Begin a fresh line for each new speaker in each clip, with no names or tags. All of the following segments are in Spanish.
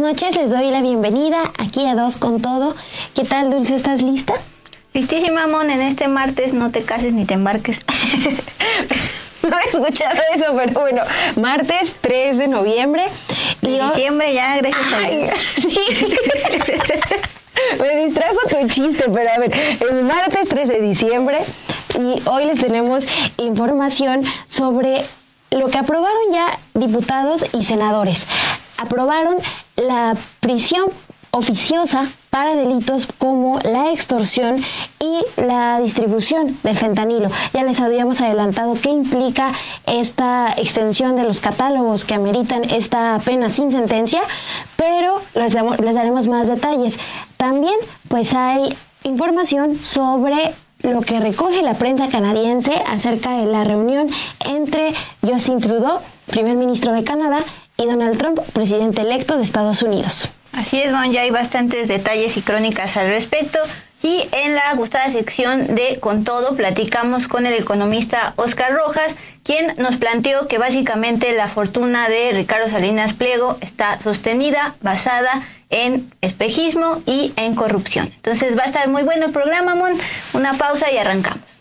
noches, les doy la bienvenida aquí a Dos con Todo. ¿Qué tal, Dulce? ¿Estás lista?
Listísima, Mon. En este martes no te cases ni te embarques.
No he escuchado eso, pero bueno, martes 3 de noviembre.
De diciembre ya, gracias a Dios.
Sí. Me distrajo tu chiste, pero a ver, es martes 3 de diciembre y hoy les tenemos información sobre lo que aprobaron ya diputados y senadores. Aprobaron la prisión oficiosa para delitos como la extorsión y la distribución del fentanilo. Ya les habíamos adelantado qué implica esta extensión de los catálogos que ameritan esta pena sin sentencia, pero les daremos más detalles. También pues hay información sobre lo que recoge la prensa canadiense acerca de la reunión entre Justin Trudeau, primer ministro de Canadá, y Donald Trump, presidente electo de Estados Unidos.
Así es, Mon, ya hay bastantes detalles y crónicas al respecto. Y en la gustada sección de Con Todo platicamos con el economista Óscar Rojas, quien nos planteó que básicamente la fortuna de Ricardo Salinas Pliego está sostenida, basada en espejismo y en corrupción. Entonces va a estar muy bueno el programa, Mon. Una pausa y arrancamos.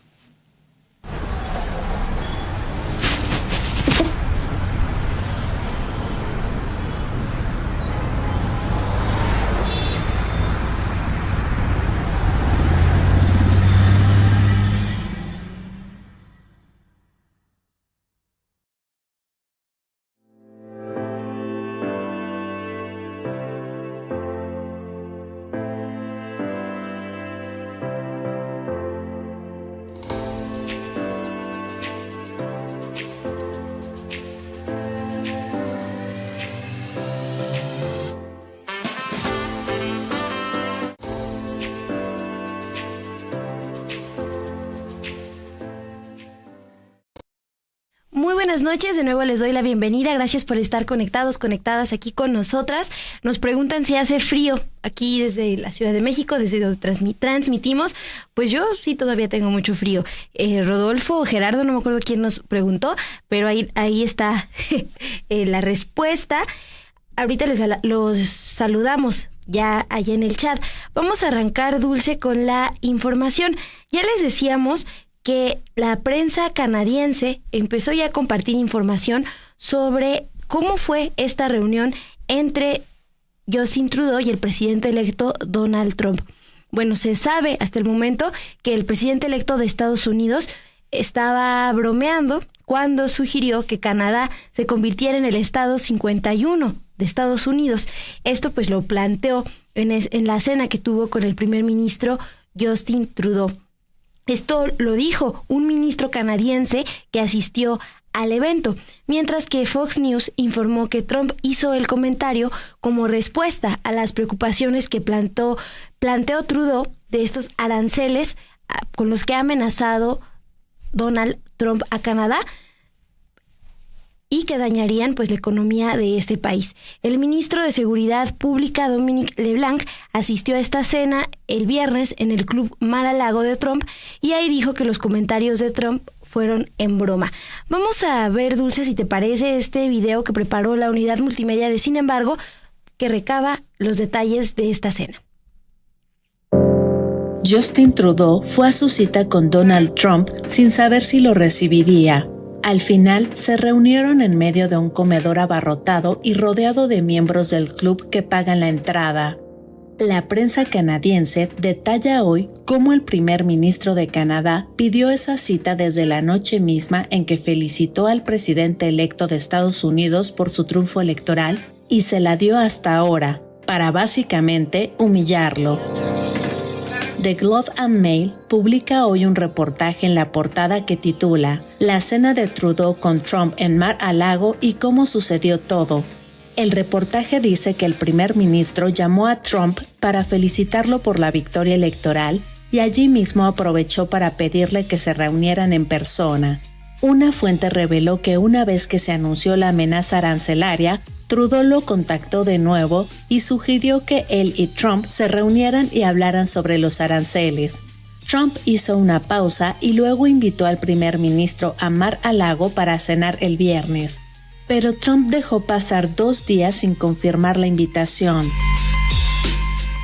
Muy buenas noches, de nuevo les doy la bienvenida, gracias por estar conectados, conectadas aquí con nosotras. Nos preguntan si hace frío aquí desde la Ciudad de México, desde donde transmitimos. Pues yo sí todavía tengo mucho frío. Rodolfo o Gerardo, no me acuerdo quién nos preguntó, pero ahí está la respuesta. Ahorita los saludamos ya allá en el chat. Vamos a arrancar, Dulce, con la información. Ya les decíamos que la prensa canadiense empezó ya a compartir información sobre cómo fue esta reunión entre Justin Trudeau y el presidente electo Donald Trump. Bueno, se sabe hasta el momento que el presidente electo de Estados Unidos estaba bromeando cuando sugirió que Canadá se convirtiera en el estado 51 de Estados Unidos. Esto pues lo planteó en la cena que tuvo con el primer ministro Justin Trudeau. Esto lo dijo un ministro canadiense que asistió al evento, mientras que Fox News informó que Trump hizo el comentario como respuesta a las preocupaciones que planteó Trudeau de estos aranceles con los que ha amenazado Donald Trump a Canadá y que dañarían pues la economía de este país. El ministro de Seguridad Pública, Dominic LeBlanc, asistió a esta cena el viernes en el Club Mar-a-Lago de Trump y ahí dijo que los comentarios de Trump fueron en broma. Vamos a ver, Dulce, si te parece este video que preparó la unidad multimedia de Sin Embargo, que recaba los detalles de esta cena.
Justin Trudeau fue a su cita con Donald Trump sin saber si lo recibiría. Al final, se reunieron en medio de un comedor abarrotado y rodeado de miembros del club que pagan la entrada. La prensa canadiense detalla hoy cómo el primer ministro de Canadá pidió esa cita desde la noche misma en que felicitó al presidente electo de Estados Unidos por su triunfo electoral y se la dio hasta ahora, para básicamente humillarlo. The Globe and Mail publica hoy un reportaje en la portada que titula La cena de Trudeau con Trump en Mar-a-Lago y cómo sucedió todo. El reportaje dice que el primer ministro llamó a Trump para felicitarlo por la victoria electoral y allí mismo aprovechó para pedirle que se reunieran en persona. Una fuente reveló que una vez que se anunció la amenaza arancelaria, Trudeau lo contactó de nuevo y sugirió que él y Trump se reunieran y hablaran sobre los aranceles. Trump hizo una pausa y luego invitó al primer ministro a Mar-a-Lago para cenar el viernes. pero Trump dejó pasar 2 días sin confirmar la invitación.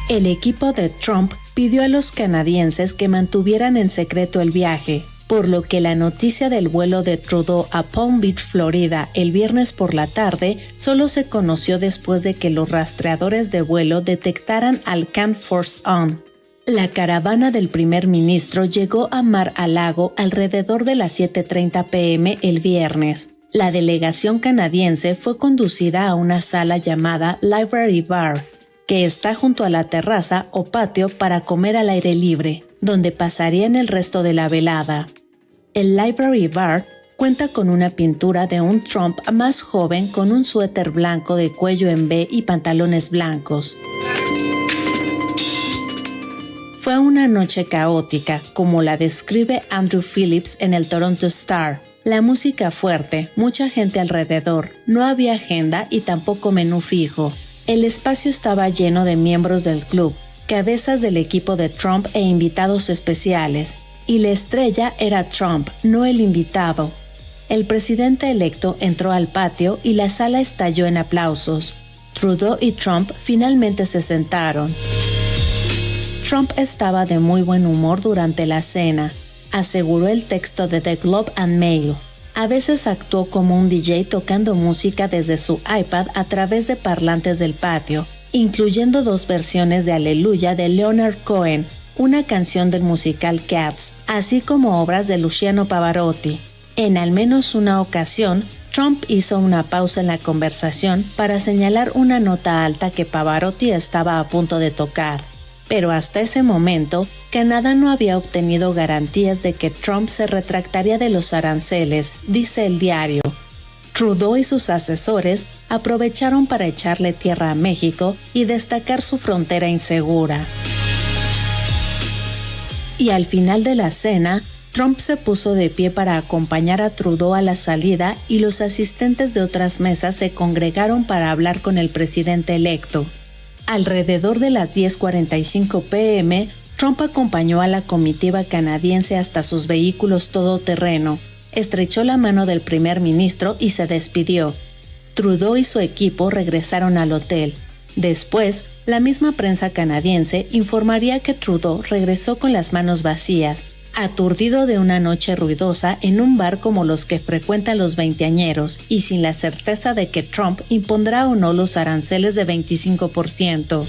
El equipo de Trump pidió a los canadienses que mantuvieran en secreto el viaje, por lo que la noticia del vuelo de Trudeau a Palm Beach, Florida, el viernes por la tarde, solo se conoció después de que los rastreadores de vuelo detectaran al Can't Force On. La caravana del primer ministro llegó a Mar-a-Lago alrededor de las 7:30 p.m. el viernes. La delegación canadiense fue conducida a una sala llamada Library Bar, que está junto a la terraza o patio para comer al aire libre, donde pasarían el resto de la velada. El Library Bar cuenta con una pintura de un Trump más joven con un suéter blanco de cuello en V y pantalones blancos. Fue una noche caótica, como la describe Andrew Phillips en el Toronto Star. La música fuerte, mucha gente alrededor, no había agenda y tampoco menú fijo. El espacio estaba lleno de miembros del club, cabezas del equipo de Trump e invitados especiales, y la estrella era Trump, no el invitado. El presidente electo entró al patio y la sala estalló en aplausos. Trudeau y Trump finalmente se sentaron. Trump estaba de muy buen humor durante la cena, aseguró el texto de The Globe and Mail. A veces actuó como un DJ tocando música desde su iPad a través de parlantes del patio, incluyendo 2 versiones de Aleluya de Leonard Cohen, una canción del musical Cats, así como obras de Luciano Pavarotti. En al menos una ocasión, Trump hizo una pausa en la conversación para señalar una nota alta que Pavarotti estaba a punto de tocar. Pero hasta ese momento, Canadá no había obtenido garantías de que Trump se retractaría de los aranceles, dice el diario. Trudeau y sus asesores aprovecharon para echarle tierra a México y destacar su frontera insegura. Y al final de la cena, Trump se puso de pie para acompañar a Trudeau a la salida y los asistentes de otras mesas se congregaron para hablar con el presidente electo. Alrededor de las 10:45 p.m., Trump acompañó a la comitiva canadiense hasta sus vehículos todoterreno, estrechó la mano del primer ministro y se despidió. Trudeau y su equipo regresaron al hotel. Después, la misma prensa canadiense informaría que Trudeau regresó con las manos vacías, aturdido de una noche ruidosa en un bar como los que frecuentan los veinteañeros y sin la certeza de que Trump impondrá o no los aranceles de 25%.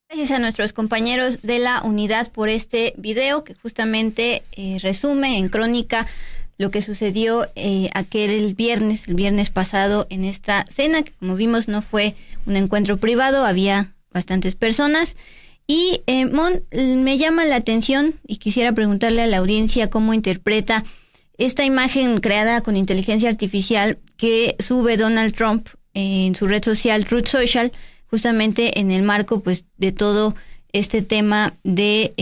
Gracias a nuestros compañeros de la unidad por este video que justamente resume en crónica lo que sucedió el viernes pasado en esta cena, que como vimos no fue un encuentro privado, había bastantes personas. Y Mon, me llama la atención y quisiera preguntarle a la audiencia cómo interpreta esta imagen creada con inteligencia artificial que sube Donald Trump en su red social Truth Social, justamente en el marco pues de todo este tema de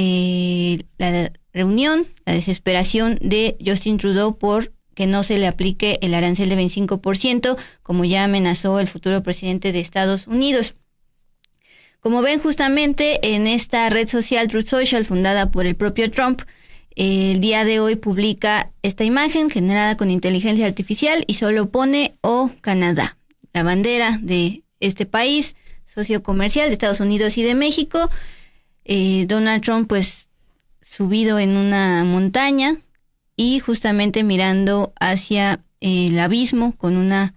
la reunión, la desesperación de Justin Trudeau por que no se le aplique el arancel de 25%, como ya amenazó el futuro presidente de Estados Unidos. Como ven, justamente en esta red social Truth Social, fundada por el propio Trump, el día de hoy publica esta imagen generada con inteligencia artificial y solo pone "O Canadá", la bandera de este país, socio comercial de Estados Unidos y de México. Donald Trump pues subido en una montaña y justamente mirando hacia el abismo con una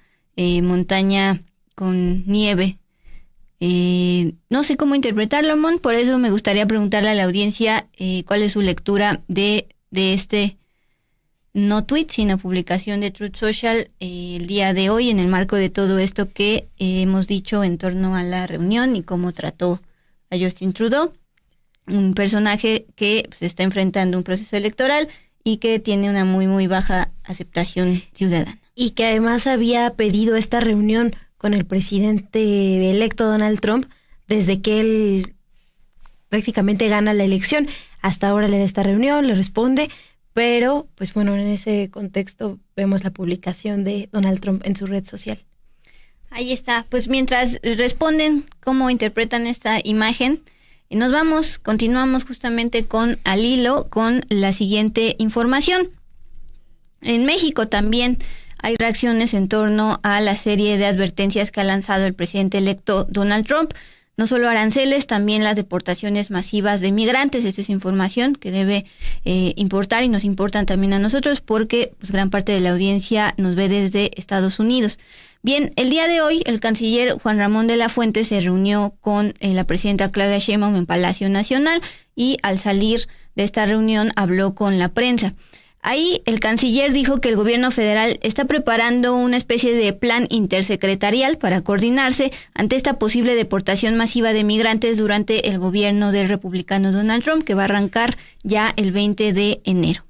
montaña con nieve. No sé cómo interpretarlo, Mon, por eso me gustaría preguntarle a la audiencia cuál es su lectura de este no tweet, sino publicación de Truth Social el día de hoy en el marco de todo esto que hemos dicho en torno a la reunión y cómo trató a Justin Trudeau, un personaje que pues, está enfrentando un proceso electoral y que tiene una muy muy baja aceptación ciudadana.
Y que además había pedido esta reunión con el presidente electo Donald Trump desde que él prácticamente gana la elección. Hasta ahora le da esta reunión, le responde, pero pues bueno, en ese contexto vemos la publicación de Donald Trump en su red social.
Ahí está, pues mientras responden cómo interpretan esta imagen, continuamos justamente con al hilo con la siguiente información. En México también hay reacciones en torno a la serie de advertencias que ha lanzado el presidente electo Donald Trump. No solo aranceles, también las deportaciones masivas de migrantes. Esto es información que debe importar y nos importan también a nosotros porque pues, gran parte de la audiencia nos ve desde Estados Unidos. Bien, el día de hoy el canciller Juan Ramón de la Fuente se reunió con la presidenta Claudia Sheinbaum en Palacio Nacional y al salir de esta reunión habló con la prensa. Ahí el canciller dijo que el gobierno federal está preparando una especie de plan intersecretarial para coordinarse ante esta posible deportación masiva de migrantes durante el gobierno del republicano Donald Trump, que va a arrancar ya el 20 de enero.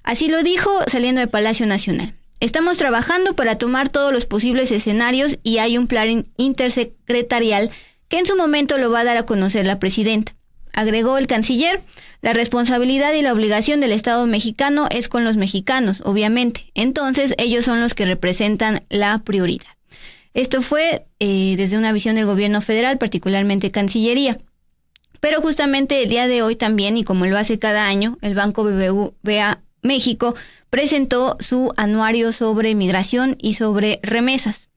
Así lo dijo saliendo de Palacio Nacional. Estamos trabajando para tomar todos los posibles escenarios y hay un plan intersecretarial que en su momento lo va a dar a conocer la presidenta. Agregó el canciller, la responsabilidad y la obligación del Estado mexicano es con los mexicanos, obviamente. Entonces, ellos son los que representan la prioridad. Esto fue desde una visión del gobierno federal, particularmente Cancillería. Pero justamente el día de hoy también, y como lo hace cada año, el Banco BBVA México presentó su anuario sobre migración y sobre remesas.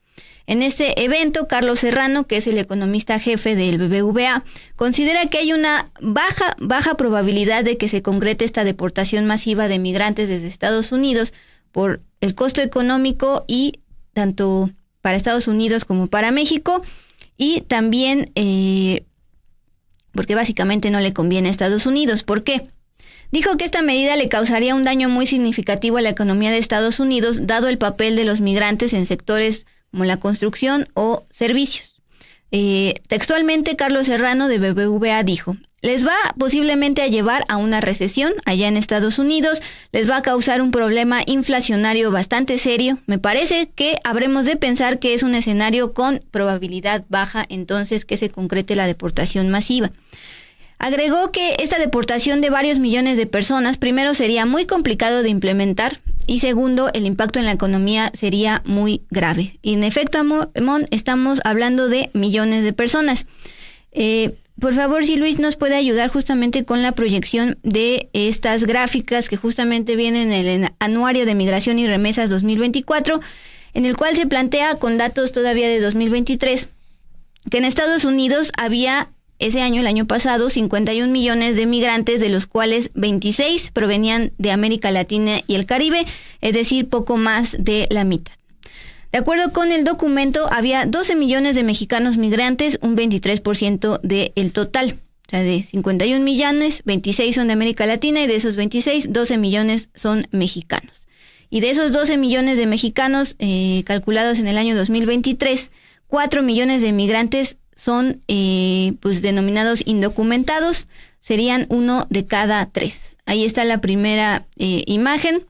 En este evento, Carlos Serrano, que es el economista jefe del BBVA, considera que hay una baja probabilidad de que se concrete esta deportación masiva de migrantes desde Estados Unidos por el costo económico y tanto para Estados Unidos como para México y también porque básicamente no le conviene a Estados Unidos. ¿Por qué? Dijo que esta medida le causaría un daño muy significativo a la economía de Estados Unidos, dado el papel de los migrantes en sectores como la construcción o servicios. Textualmente, Carlos Serrano de BBVA dijo, les va posiblemente a llevar a una recesión allá en Estados Unidos, les va a causar un problema inflacionario bastante serio. Me parece que habremos de pensar que es un escenario con probabilidad baja, entonces que se concrete la deportación masiva. Agregó que esta deportación de varios millones de personas, primero, sería muy complicado de implementar y segundo, el impacto en la economía sería muy grave. Y en efecto, estamos hablando de millones de personas. Por favor, si Luis nos puede ayudar justamente con la proyección de estas gráficas que justamente vienen en el Anuario de Migración y Remesas 2024, en el cual se plantea con datos todavía de 2023 que en Estados Unidos había ese año, el año pasado, 51 millones de migrantes, de los cuales 26 provenían de América Latina y el Caribe, es decir, poco más de la mitad. De acuerdo con el documento, había 12 millones de mexicanos migrantes, un 23% del total. O sea, de 51 millones, 26 son de América Latina y de esos 26, 12 millones son mexicanos. Y de esos 12 millones de mexicanos calculados en el año 2023, 4 millones de migrantes son pues denominados indocumentados, serían 1 de cada 3. Ahí está la primera imagen.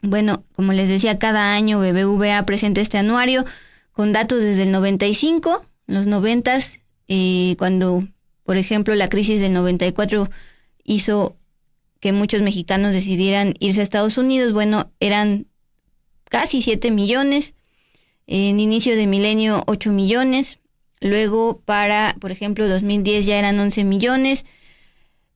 Bueno, como les decía, cada año BBVA presenta este anuario con datos desde el 95, los 90s, cuando, por ejemplo, la crisis del 94 hizo que muchos mexicanos decidieran irse a Estados Unidos. Bueno, eran casi 7 millones, en inicio de milenio 8 millones, luego para, por ejemplo, 2010 ya eran 11 millones.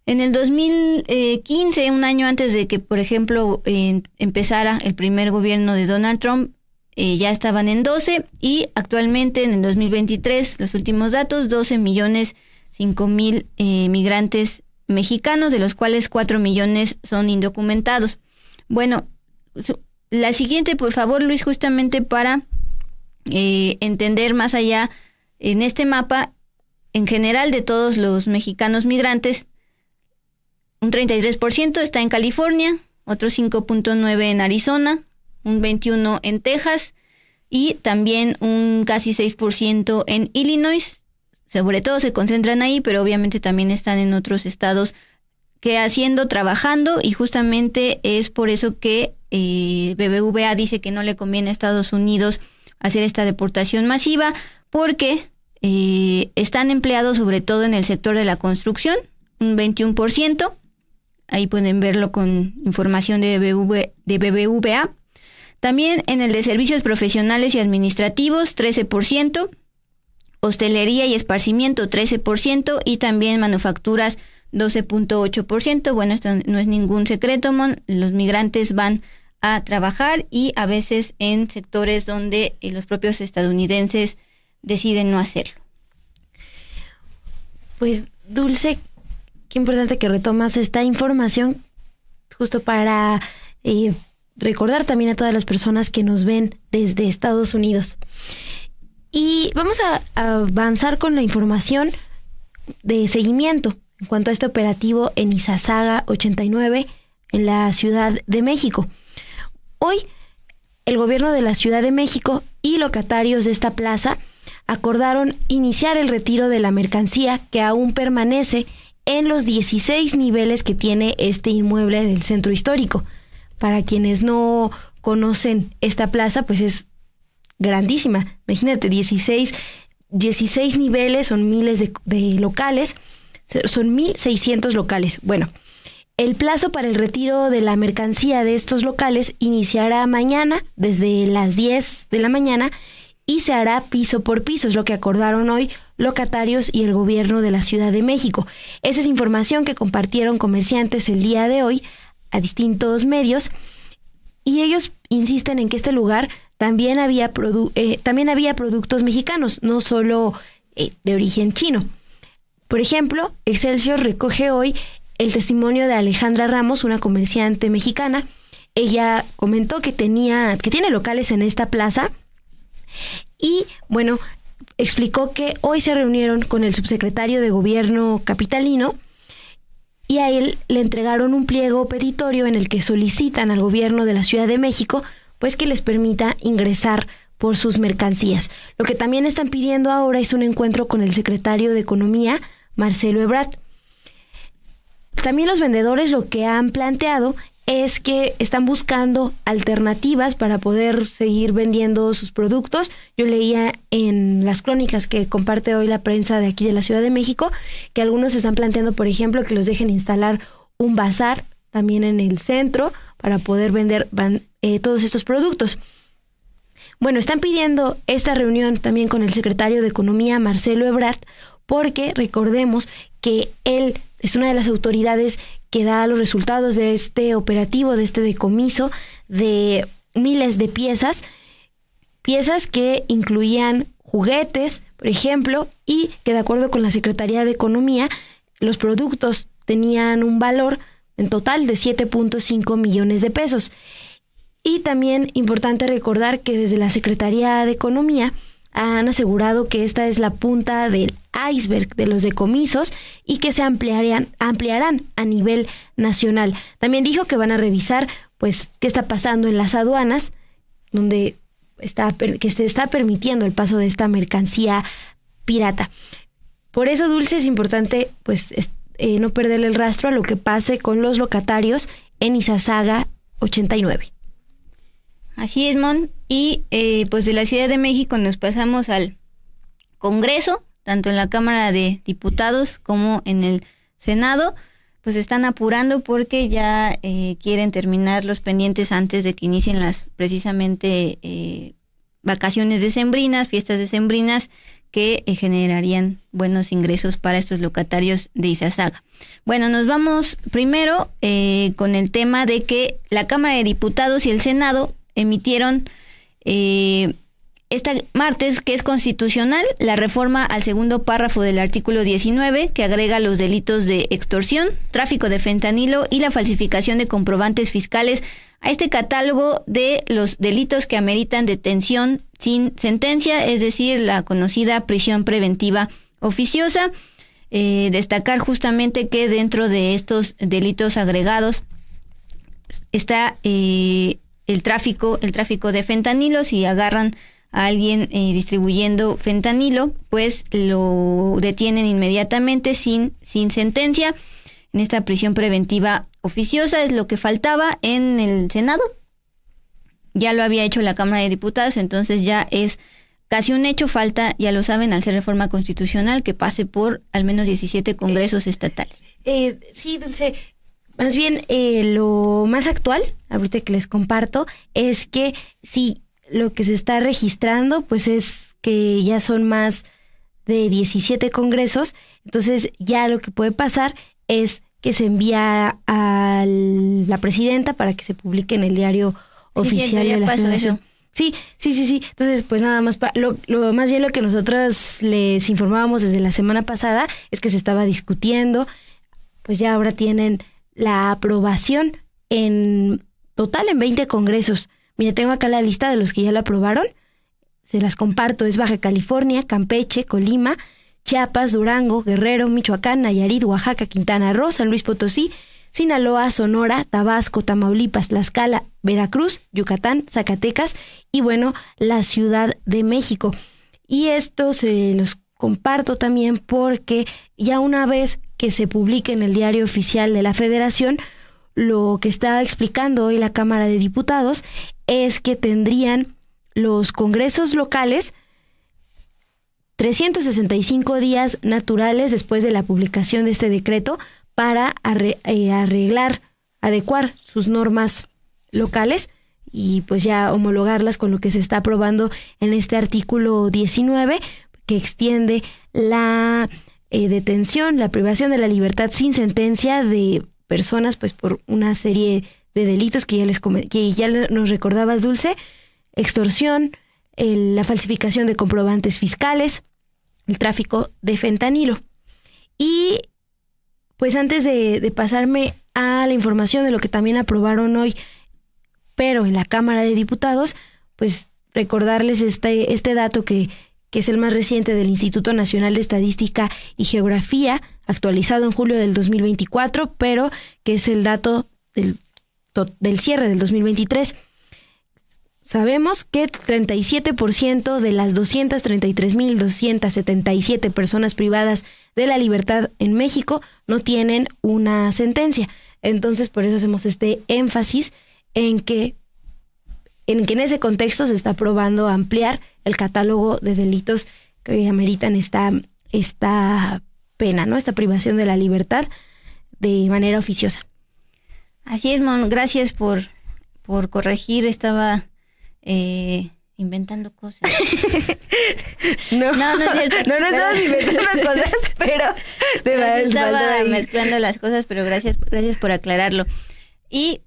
En el 2015, un año antes de que, por ejemplo, empezara el primer gobierno de Donald Trump, ya estaban en 12 y actualmente en el 2023, los últimos datos, 12 millones 5 mil migrantes mexicanos, de los cuales 4 millones son indocumentados. Bueno, la siguiente, por favor, Luis, justamente para entender más allá en este mapa, en general de todos los mexicanos migrantes, un 33% está en California, otro 5.9% en Arizona, un 21% en Texas y también un casi 6% en Illinois. Sobre todo se concentran ahí, pero obviamente también están en otros estados que trabajando, y justamente es por eso que BBVA dice que no le conviene a Estados Unidos hacer esta deportación masiva, porque están empleados sobre todo en el sector de la construcción, un 21%. Ahí pueden verlo con información de BBVA. También en el de servicios profesionales y administrativos, 13%. Hostelería y esparcimiento, 13%. Y también manufacturas, 12.8%. Bueno, esto no es ningún secreto, los migrantes van a trabajar y a veces en sectores donde los propios estadounidenses deciden no hacerlo.
Pues, Dulce, qué importante que retomas esta información justo para recordar también a todas las personas que nos ven desde Estados Unidos. Y vamos a avanzar con la información de seguimiento en cuanto a este operativo en Izazaga 89 en la Ciudad de México. Hoy, el gobierno de la Ciudad de México y locatarios de esta plaza acordaron iniciar el retiro de la mercancía que aún permanece en los 16 niveles que tiene este inmueble en el centro histórico. Para quienes no conocen esta plaza, pues es grandísima. Imagínate, 16 niveles, son miles de locales, son 1,600 locales. Bueno, el plazo para el retiro de la mercancía de estos locales iniciará mañana desde las 10 de la mañana y se hará piso por piso, es lo que acordaron hoy locatarios y el gobierno de la Ciudad de México. Esa es información que compartieron comerciantes el día de hoy a distintos medios y ellos insisten en que este lugar también había productos mexicanos, no solo de origen chino. Por ejemplo, Excelsior recoge hoy el testimonio de Alejandra Ramos, una comerciante mexicana. Ella comentó que tiene locales en esta plaza y, bueno, explicó que hoy se reunieron con el subsecretario de Gobierno capitalino y a él le entregaron un pliego petitorio en el que solicitan al gobierno de la Ciudad de México pues que les permita ingresar por sus mercancías. Lo que también están pidiendo ahora es un encuentro con el secretario de Economía, Marcelo Ebrard. También los vendedores lo que han planteado es que están buscando alternativas para poder seguir vendiendo sus productos. Yo leía en las crónicas que comparte hoy la prensa de aquí de la Ciudad de México que algunos están planteando, por ejemplo, que los dejen instalar un bazar también en el centro para poder vender todos estos productos. Bueno, están pidiendo esta reunión también con el secretario de Economía, Marcelo Ebrard, porque recordemos que él es una de las autoridades que da los resultados de este operativo, de este decomiso de miles de piezas que incluían juguetes, por ejemplo, y que de acuerdo con la Secretaría de Economía, los productos tenían un valor en total de 7.5 millones de pesos. Y también importante recordar que desde la Secretaría de Economía han asegurado que esta es la punta del iceberg de los decomisos y que se ampliarán a nivel nacional. También dijo que van a revisar pues qué está pasando en las aduanas, donde se está permitiendo el paso de esta mercancía pirata. Por eso, Dulce, es importante pues no perderle el rastro a lo que pase con los locatarios en Izazaga 89.
Así es, Mon. Y pues de la Ciudad de México nos pasamos al Congreso, tanto en la Cámara de Diputados como en el Senado, pues están apurando porque ya quieren terminar los pendientes antes de que inicien las precisamente vacaciones decembrinas, fiestas decembrinas que generarían buenos ingresos para estos locatarios de Izazaga. Bueno, nos vamos primero con el tema de que la Cámara de Diputados y el Senado emitieron este martes, que es constitucional, la reforma al segundo párrafo del artículo 19, que agrega los delitos de extorsión, tráfico de fentanilo y la falsificación de comprobantes fiscales a este catálogo de los delitos que ameritan detención sin sentencia, es decir, la conocida prisión preventiva oficiosa. Destacar justamente que dentro de estos delitos agregados está el tráfico de fentanilo. Si agarran a alguien distribuyendo fentanilo, pues lo detienen inmediatamente sin sentencia en esta prisión preventiva oficiosa. Es lo que faltaba en el Senado. Ya lo había hecho la Cámara de Diputados, entonces ya es casi un hecho. Falta, ya lo saben, al ser reforma constitucional, que pase por al menos 17 congresos estatales.
Sí, Dulce. Más bien, lo más actual, ahorita que les comparto, es que sí, lo que se está registrando, pues es que ya son más de 17 congresos, entonces ya lo que puede pasar es que se envía a la presidenta para que se publique en el diario oficial de la Federación. Eso. Sí. Entonces, pues nada más, lo más bien lo que nosotros les informábamos desde la semana pasada es que se estaba discutiendo, pues ya ahora tienen la aprobación en total en 20 congresos. Mira, tengo acá la lista de los que ya la aprobaron. Se las comparto. Es Baja California, Campeche, Colima, Chiapas, Durango, Guerrero, Michoacán, Nayarit, Oaxaca, Quintana Roo, San Luis Potosí, Sinaloa, Sonora, Tabasco, Tamaulipas, Tlaxcala, Veracruz, Yucatán, Zacatecas y bueno, la Ciudad de México. Y esto se los comparto también porque ya una vez que se publique en el diario oficial de la Federación, lo que está explicando hoy la Cámara de Diputados es que tendrían los congresos locales 365 días naturales después de la publicación de este decreto para adecuar sus normas locales y pues ya homologarlas con lo que se está aprobando en este artículo 19 que extiende la detención, la privación de la libertad sin sentencia de personas pues por una serie de delitos que ya nos recordabas, Dulce: extorsión, la falsificación de comprobantes fiscales, el tráfico de fentanilo. Y pues antes de pasarme a la información de lo que también aprobaron hoy, pero en la Cámara de Diputados, pues recordarles este dato que es el más reciente del Instituto Nacional de Estadística y Geografía, actualizado en julio del 2024, pero que es el dato del cierre del 2023. Sabemos que 37% de las 233,277 personas privadas de la libertad en México no tienen una sentencia. Entonces, por eso hacemos este énfasis en que en ese contexto se está probando ampliar el catálogo de delitos que ameritan esta pena, ¿no? Esta privación de la libertad de manera oficiosa.
Así es, Mon, gracias por corregir, estaba inventando cosas.
No
es cierto.
No estabas inventando cosas, pero
estaba mezclando las cosas, pero gracias por aclararlo. Y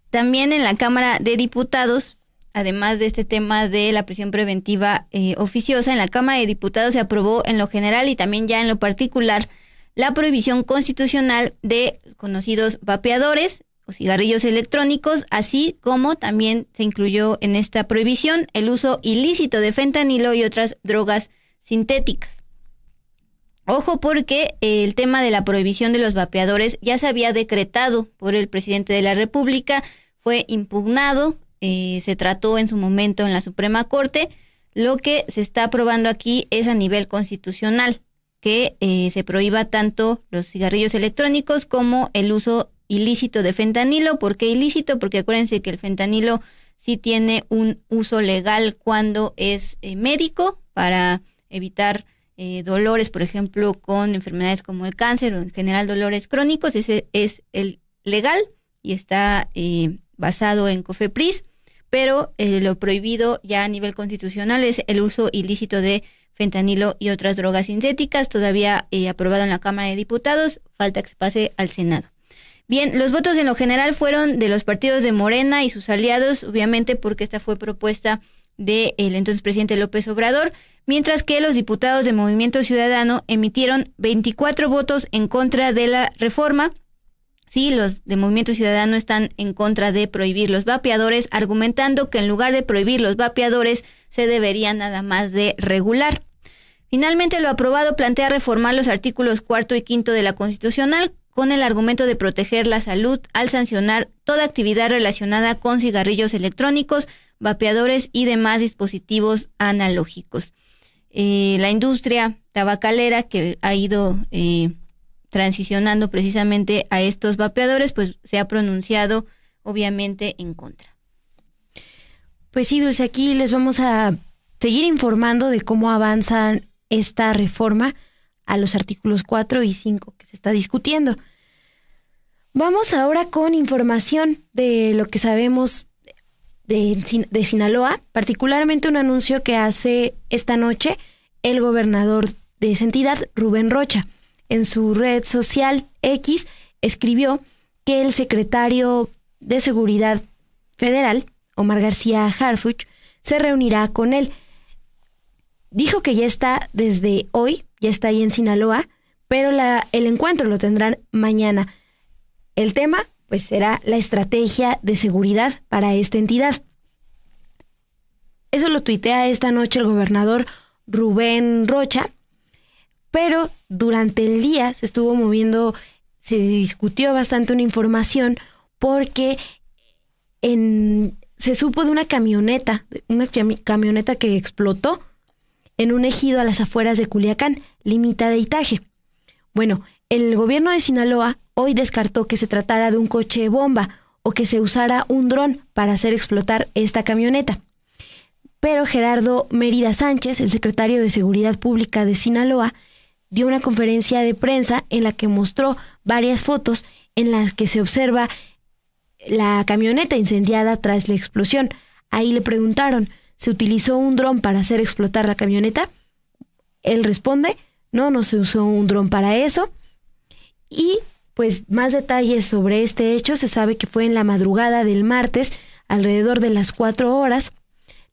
también en la Cámara de Diputados, además de este tema de la prisión preventiva oficiosa, en la Cámara de Diputados se aprobó en lo general y también ya en lo particular la prohibición constitucional de conocidos vapeadores o cigarrillos electrónicos, así como también se incluyó en esta prohibición el uso ilícito de fentanilo y otras drogas sintéticas. Ojo, porque el tema de la prohibición de los vapeadores ya se había decretado por el presidente de la República, fue impugnado, se trató en su momento en la Suprema Corte. Lo que se está aprobando aquí es a nivel constitucional, que se prohíba tanto los cigarrillos electrónicos como el uso ilícito de fentanilo. ¿Por qué ilícito? Porque acuérdense que el fentanilo sí tiene un uso legal cuando es médico para evitar dolores, por ejemplo, con enfermedades como el cáncer o en general dolores crónicos. Ese es el legal y está basado en COFEPRIS, pero lo prohibido ya a nivel constitucional es el uso ilícito de fentanilo y otras drogas sintéticas, todavía aprobado en la Cámara de Diputados, falta que se pase al Senado. Bien, los votos en lo general fueron de los partidos de Morena y sus aliados, obviamente porque esta fue propuesta del entonces presidente López Obrador, mientras que los diputados de Movimiento Ciudadano emitieron 24 votos en contra de la reforma. Sí, los de Movimiento Ciudadano están en contra de prohibir los vapeadores, argumentando que en lugar de prohibir los vapeadores se debería nada más de regular. Finalmente, lo aprobado plantea reformar los artículos 4 y 5 de la Constitucional con el argumento de proteger la salud al sancionar toda actividad relacionada con cigarrillos electrónicos, vapeadores y demás dispositivos analógicos. La industria tabacalera, que ha ido transicionando precisamente a estos vapeadores, pues se ha pronunciado obviamente en contra.
Pues sí, Dulce, aquí les vamos a seguir informando de cómo avanza esta reforma a los artículos 4 y 5 que se está discutiendo. Vamos ahora con información de lo que sabemos de Sinaloa, particularmente un anuncio que hace esta noche el gobernador de esa entidad, Rubén Rocha. En su red social X escribió que el secretario de Seguridad Federal, Omar García Harfuch, se reunirá con él. Dijo que ya está desde hoy, ya está ahí en Sinaloa, pero el encuentro lo tendrán mañana. El tema, pues, será la estrategia de seguridad para esta entidad. Eso lo tuitea esta noche el gobernador Rubén Rocha, pero durante el día se estuvo moviendo, se discutió bastante una información porque se supo de una camioneta que explotó en un ejido a las afueras de Culiacán, límite de Itaje. Bueno, el gobierno de Sinaloa hoy descartó que se tratara de un coche bomba o que se usara un dron para hacer explotar esta camioneta. Pero Gerardo Mérida Sánchez, el secretario de Seguridad Pública de Sinaloa, dio una conferencia de prensa en la que mostró varias fotos en las que se observa la camioneta incendiada tras la explosión. Ahí le preguntaron, ¿se utilizó un dron para hacer explotar la camioneta? Él responde, no se usó un dron para eso. Y pues más detalles sobre este hecho. Se sabe que fue en la madrugada del martes, alrededor de las 4 horas.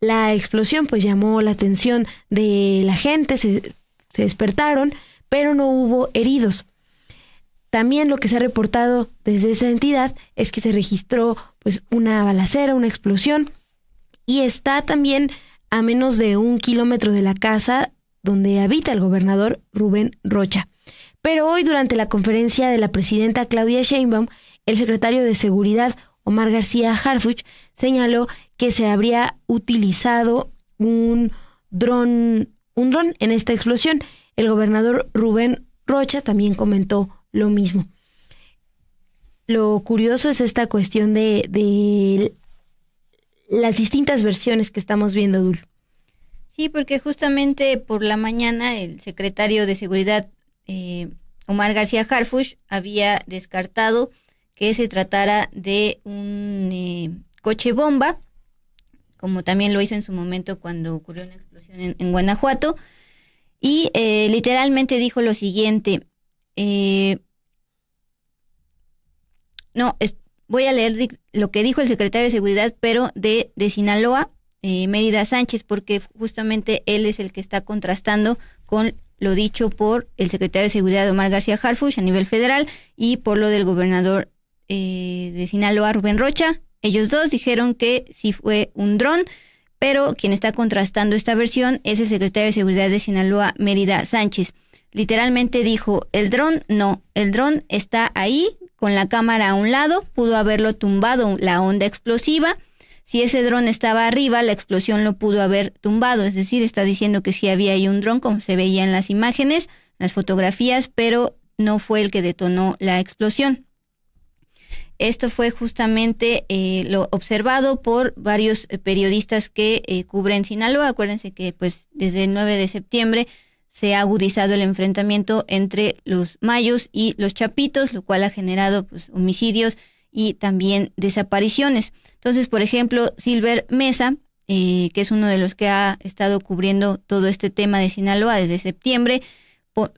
La explosión pues llamó la atención de la gente, se despertaron, pero no hubo heridos. También lo que se ha reportado desde esa entidad es que se registró pues una balacera, una explosión, y está también a menos de 1 kilómetro de la casa donde habita el gobernador Rubén Rocha. Pero hoy, durante la conferencia de la presidenta Claudia Sheinbaum, el secretario de Seguridad, Omar García Harfuch, señaló que se habría utilizado un dron en esta explosión. El gobernador Rubén Rocha también comentó lo mismo. Lo curioso es esta cuestión de las distintas versiones que estamos viendo, Dul.
Sí, porque justamente por la mañana el secretario de Seguridad, Omar García Harfuch, había descartado que se tratara de un coche bomba, como también lo hizo en su momento cuando ocurrió una explosión en Guanajuato, y literalmente dijo lo siguiente, voy a leer lo que dijo el secretario de Seguridad, pero de Sinaloa, Mérida Sánchez, porque justamente él es el que está contrastando con lo dicho por el secretario de Seguridad, Omar García Harfuch, a nivel federal, y por lo del gobernador de Sinaloa, Rubén Rocha. Ellos dos dijeron que sí fue un dron, pero quien está contrastando esta versión es el secretario de Seguridad de Sinaloa, Mérida Sánchez. Literalmente dijo, el dron está ahí, con la cámara a un lado, pudo haberlo tumbado la onda explosiva. Si ese dron estaba arriba, la explosión lo pudo haber tumbado, es decir, está diciendo que sí había ahí un dron, como se veía en las imágenes, las fotografías, pero no fue el que detonó la explosión. Esto fue justamente lo observado por varios periodistas que cubren Sinaloa. Acuérdense que pues desde el 9 de septiembre se ha agudizado el enfrentamiento entre los mayos y los chapitos, lo cual ha generado pues homicidios y también desapariciones. Entonces, por ejemplo, Silver Mesa, que es uno de los que ha estado cubriendo todo este tema de Sinaloa desde septiembre,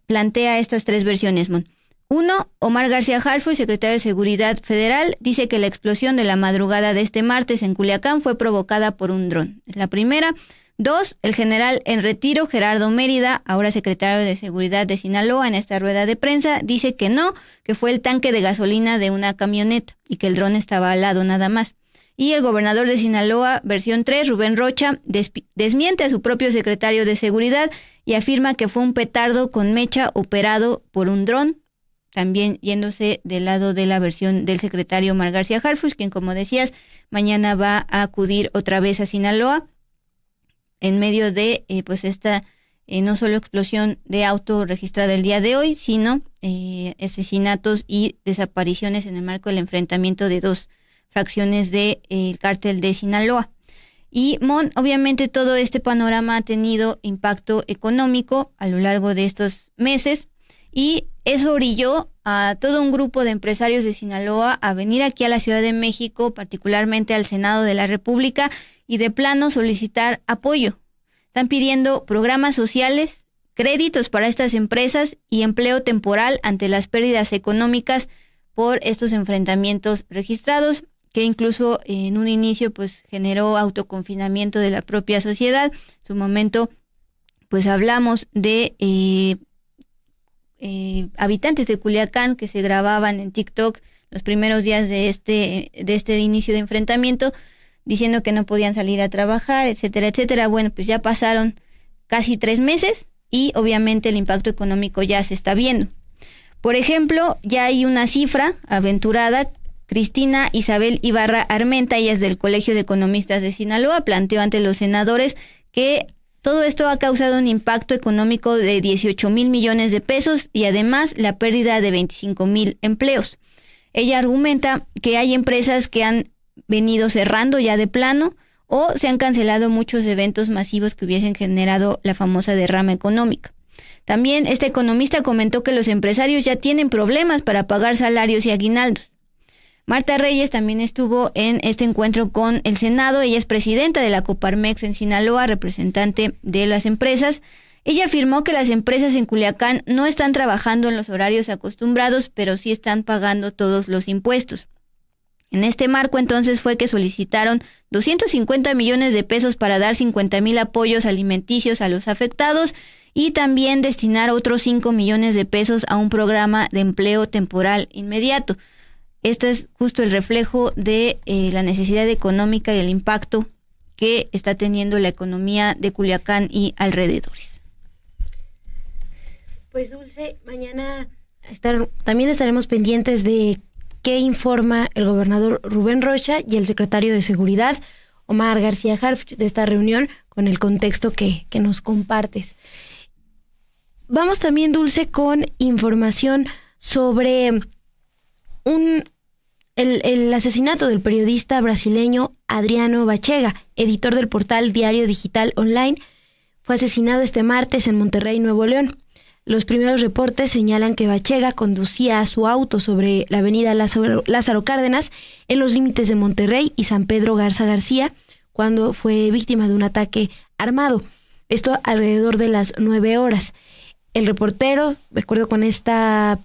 plantea estas 3 versiones, Mon. 1, Omar García Harfuch, secretario de Seguridad Federal, dice que la explosión de la madrugada de este martes en Culiacán fue provocada por un dron. Es la primera. 2, el general en retiro, Gerardo Mérida, ahora secretario de Seguridad de Sinaloa, en esta rueda de prensa, dice que no, que fue el tanque de gasolina de una camioneta y que el dron estaba al lado nada más. Y el gobernador de Sinaloa, versión 3, Rubén Rocha, desmiente a su propio secretario de Seguridad y afirma que fue un petardo con mecha operado por un dron, también yéndose del lado de la versión del secretario Omar García Harfuch, quien, como decías, mañana va a acudir otra vez a Sinaloa en medio de pues esta no solo explosión de auto registrada el día de hoy, sino asesinatos y desapariciones en el marco del enfrentamiento de 2 fracciones del cártel de Sinaloa. Y obviamente todo este panorama ha tenido impacto económico a lo largo de estos meses, y eso orilló a todo un grupo de empresarios de Sinaloa a venir aquí a la Ciudad de México, particularmente al Senado de la República, y de plano solicitar apoyo. Están pidiendo programas sociales, créditos para estas empresas y empleo temporal ante las pérdidas económicas por estos enfrentamientos registrados, que incluso en un inicio pues generó autoconfinamiento de la propia sociedad. En su momento pues hablamos de habitantes de Culiacán que se grababan en TikTok los primeros días de este inicio de enfrentamiento, diciendo que no podían salir a trabajar, etcétera, etcétera. Bueno, pues ya pasaron casi 3 meses y obviamente el impacto económico ya se está viendo. Por ejemplo, ya hay una cifra aventurada. Cristina Isabel Ibarra Armenta, ella es del Colegio de Economistas de Sinaloa, planteó ante los senadores que todo esto ha causado un impacto económico de 18,000 millones de pesos y además la pérdida de 25,000 empleos. Ella argumenta que hay empresas que han venido cerrando ya de plano o se han cancelado muchos eventos masivos que hubiesen generado la famosa derrama económica. También este economista comentó que los empresarios ya tienen problemas para pagar salarios y aguinaldos. Marta Reyes también estuvo en este encuentro con el Senado. Ella es presidenta de la Coparmex en Sinaloa, representante de las empresas. Ella afirmó que las empresas en Culiacán no están trabajando en los horarios acostumbrados, pero sí están pagando todos los impuestos. En este marco entonces fue que solicitaron 250 millones de pesos para dar 50,000 apoyos alimenticios a los afectados y también destinar otros 5 millones de pesos a un programa de empleo temporal inmediato. Este es justo el reflejo de la necesidad económica y el impacto que está teniendo la economía de Culiacán y alrededores.
Pues Dulce, mañana también estaremos pendientes de qué informa el gobernador Rubén Rocha y el secretario de Seguridad, Omar García Harfuch, de esta reunión con el contexto que nos compartes. Vamos también, Dulce, con información sobre el asesinato del periodista brasileño Adriano Bachega, editor del portal Diario Digital Online. Fue asesinado este martes en Monterrey, Nuevo León. Los primeros reportes señalan que Bachega conducía su auto sobre la avenida Lázaro Cárdenas en los límites de Monterrey y San Pedro Garza García cuando fue víctima de un ataque armado. Esto alrededor de las 9 horas. El reportero, de acuerdo con esta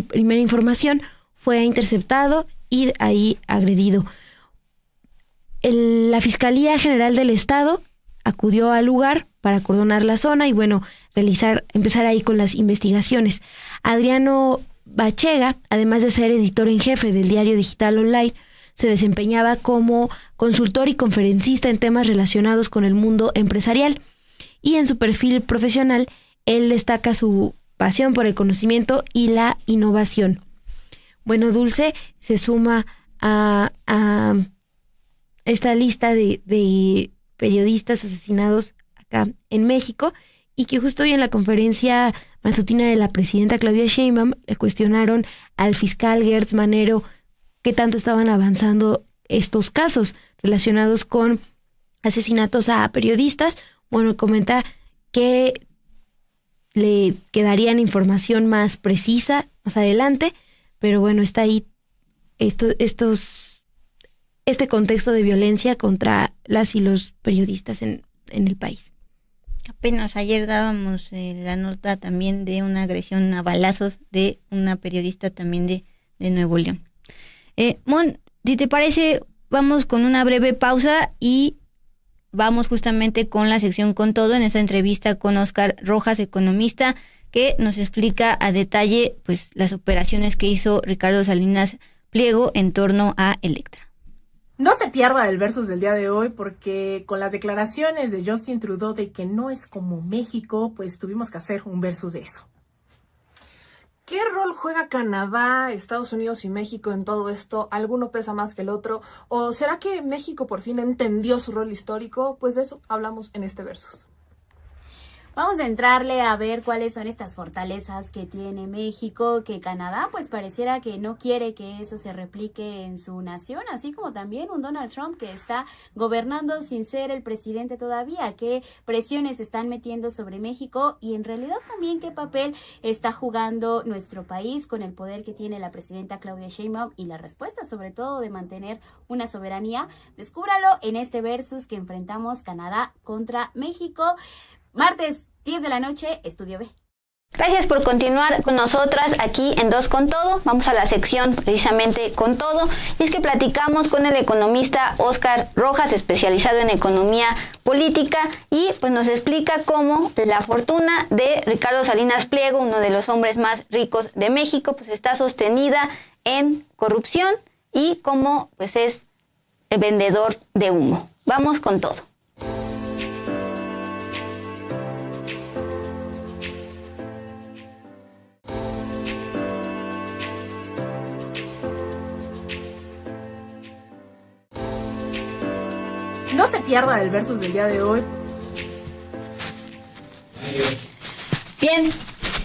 primera información, fue interceptado y ahí agredido. La Fiscalía General del Estado acudió al lugar para acordonar la zona y empezar ahí con las investigaciones. Adriano Bachega, además de ser editor en jefe del Diario Digital Online, se desempeñaba como consultor y conferencista en temas relacionados con el mundo empresarial. Y en su perfil profesional, él destaca su pasión por el conocimiento y la innovación. Bueno, Dulce se suma a esta lista de periodistas asesinados acá en México y que justo hoy en la conferencia matutina de la presidenta Claudia Sheinbaum le cuestionaron al fiscal Gertz Manero qué tanto estaban avanzando estos casos relacionados con asesinatos a periodistas. Bueno, comenta que le quedarían información más precisa más adelante, pero bueno, está ahí este contexto de violencia contra las y los periodistas en el país.
Apenas ayer dábamos la nota también de una agresión a balazos de una periodista también de Nuevo León. Mon, si te parece, vamos con una breve pausa y vamos justamente con la sección Con Todo en esta entrevista con Óscar Rojas, economista, que nos explica a detalle pues las operaciones que hizo Ricardo Salinas Pliego en torno a Electra.
No se pierda el versus del día de hoy porque con las declaraciones de Justin Trudeau de que no es como México, pues tuvimos que hacer un versus de eso.
¿Qué rol juega Canadá, Estados Unidos y México en todo esto? ¿Alguno pesa más que el otro? ¿O será que México por fin entendió su rol histórico? Pues de eso hablamos en este versus.
Vamos a entrarle a ver cuáles son estas fortalezas que tiene México, que Canadá pues pareciera que no quiere que eso se replique en su nación, así como también un Donald Trump que está gobernando sin ser el presidente todavía, qué presiones están metiendo sobre México y en realidad también qué papel está jugando nuestro país con el poder que tiene la presidenta Claudia Sheinbaum y la respuesta sobre todo de mantener una soberanía. Descúbralo en este versus que enfrentamos Canadá contra México. Martes, 10 de la noche, Estudio B.
Gracias por continuar con nosotras aquí en Dos con Todo. Vamos a la sección precisamente con todo. Y es que platicamos con el economista Óscar Rojas, especializado en economía política, y pues nos explica cómo la fortuna de Ricardo Salinas Pliego, uno de los hombres más ricos de México, pues está sostenida en corrupción y cómo pues es el vendedor de humo. Vamos con todo.
No se pierda el versus del día de hoy.
Bien,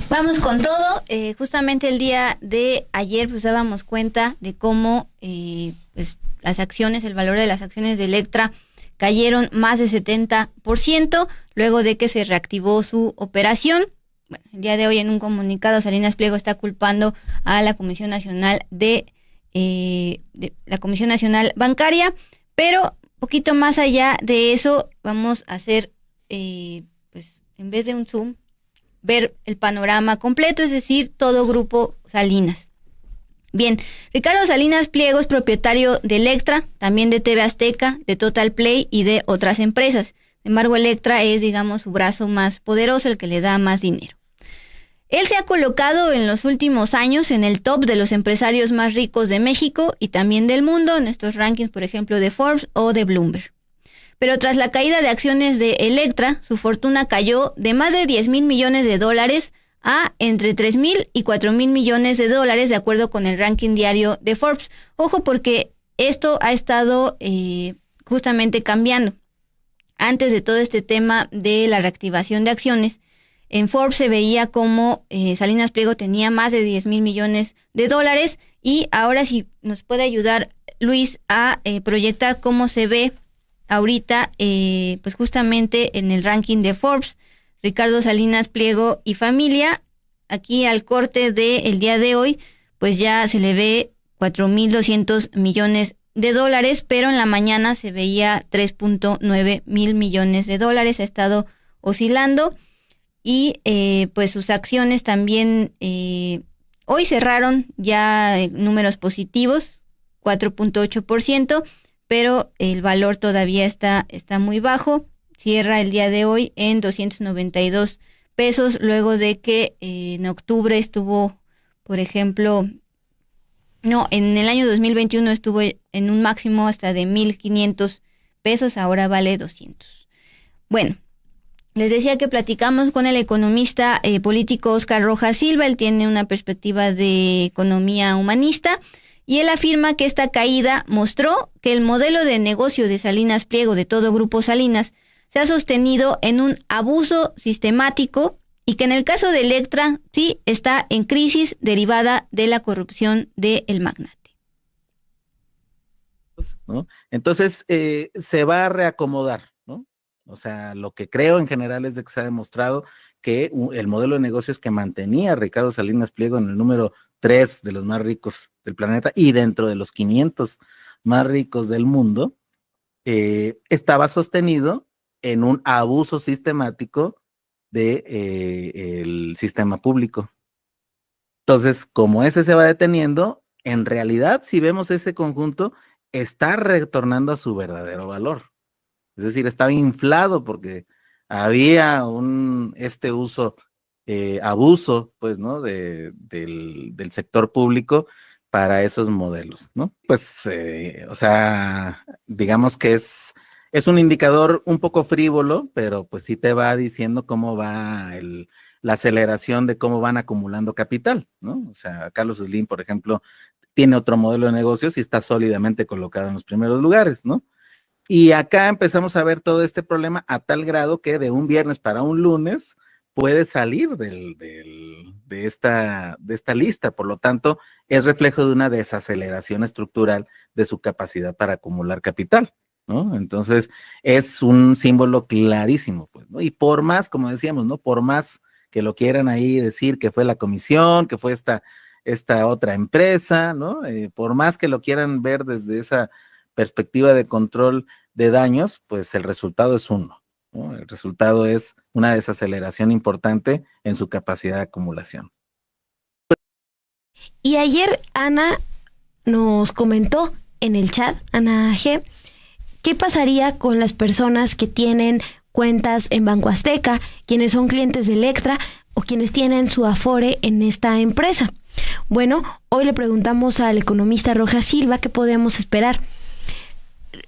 vamos con todo. Justamente el día de ayer pues dábamos cuenta de cómo pues, las acciones, el valor de las acciones de Electra cayeron más de 70% luego de que se reactivó su operación. Bueno, el día de hoy en un comunicado Salinas Pliego está culpando a la Comisión Nacional de la Comisión Nacional Bancaria, pero poquito más allá de eso, vamos a hacer, pues, en vez de un zoom, ver el panorama completo, es decir, todo Grupo Salinas. Bien, Ricardo Salinas Pliego es propietario de Electra, también de TV Azteca, de Total Play y de otras empresas. Sin embargo, Electra es, digamos, su brazo más poderoso, el que le da más dinero. Él se ha colocado en los últimos años en el top de los empresarios más ricos de México y también del mundo, en estos rankings, por ejemplo, de Forbes o de Bloomberg. Pero tras la caída de acciones de Electra, su fortuna cayó de más de 10,000 millones de dólares a entre 3,000 y 4,000 millones de dólares, de acuerdo con el ranking diario de Forbes. Ojo, porque esto ha estado justamente cambiando. Antes de todo este tema de la reactivación de acciones, en Forbes se veía como Salinas Pliego tenía más de 10,000 millones de dólares, y ahora sí nos puede ayudar Luis a proyectar cómo se ve ahorita, pues justamente en el ranking de Forbes, Ricardo Salinas Pliego y familia. Aquí al corte del día de hoy, pues ya se le ve 4,200 millones de dólares, pero en la mañana se veía 3,9 mil millones de dólares, ha estado oscilando. Y pues sus acciones también hoy cerraron ya números positivos, 4,8%, pero el valor todavía está muy bajo. Cierra el día de hoy en 292 pesos, luego de que en octubre estuvo, por ejemplo, en el año 2021 estuvo en un máximo hasta de 1,500 pesos, ahora vale 200. Bueno, les decía que platicamos con el economista político Óscar Rojas Silva. Él tiene una perspectiva de economía humanista y él afirma que esta caída mostró que el modelo de negocio de Salinas Pliego, de todo Grupo Salinas, se ha sostenido en un abuso sistemático y que en el caso de Electra sí está en crisis derivada de la corrupción del magnate.
¿No? Entonces se va a reacomodar, ¿no? O sea, lo que creo en general es de que se ha demostrado que el modelo de negocios que mantenía Ricardo Salinas Pliego en el número 3 de los más ricos del planeta y dentro de los 500 más ricos del mundo, estaba sostenido en un abuso sistemático del sistema público. Entonces, como ese se va deteniendo, en realidad, si vemos ese conjunto, está retornando a su verdadero valor. Es decir, estaba inflado porque había abuso, pues, ¿no? Del sector público para esos modelos, ¿no? Pues, o sea, digamos que es un indicador un poco frívolo, pero pues sí te va diciendo cómo va la aceleración de cómo van acumulando capital, ¿no? O sea, Carlos Slim, por ejemplo, tiene otro modelo de negocios y está sólidamente colocado en los primeros lugares, ¿no? Y acá empezamos a ver todo este problema a tal grado que de un viernes para un lunes puede salir de esta lista. Por lo tanto, es reflejo de una desaceleración estructural de su capacidad para acumular capital, ¿no? Entonces, es un símbolo clarísimo, pues, ¿no? Y por más, como decíamos, ¿no? Por más que lo quieran ahí decir que fue la comisión, que fue esta otra empresa, ¿no? Por más que lo quieran ver desde esa perspectiva de control de daños, pues el resultado es uno, ¿no? El resultado es una desaceleración importante en su capacidad de acumulación.
Y ayer Ana nos comentó en el chat, Ana G., ¿qué pasaría con las personas que tienen cuentas en Banco Azteca, quienes son clientes de Electra o quienes tienen su Afore en esta empresa? Bueno, hoy le preguntamos al economista Rojas Silva qué podemos esperar.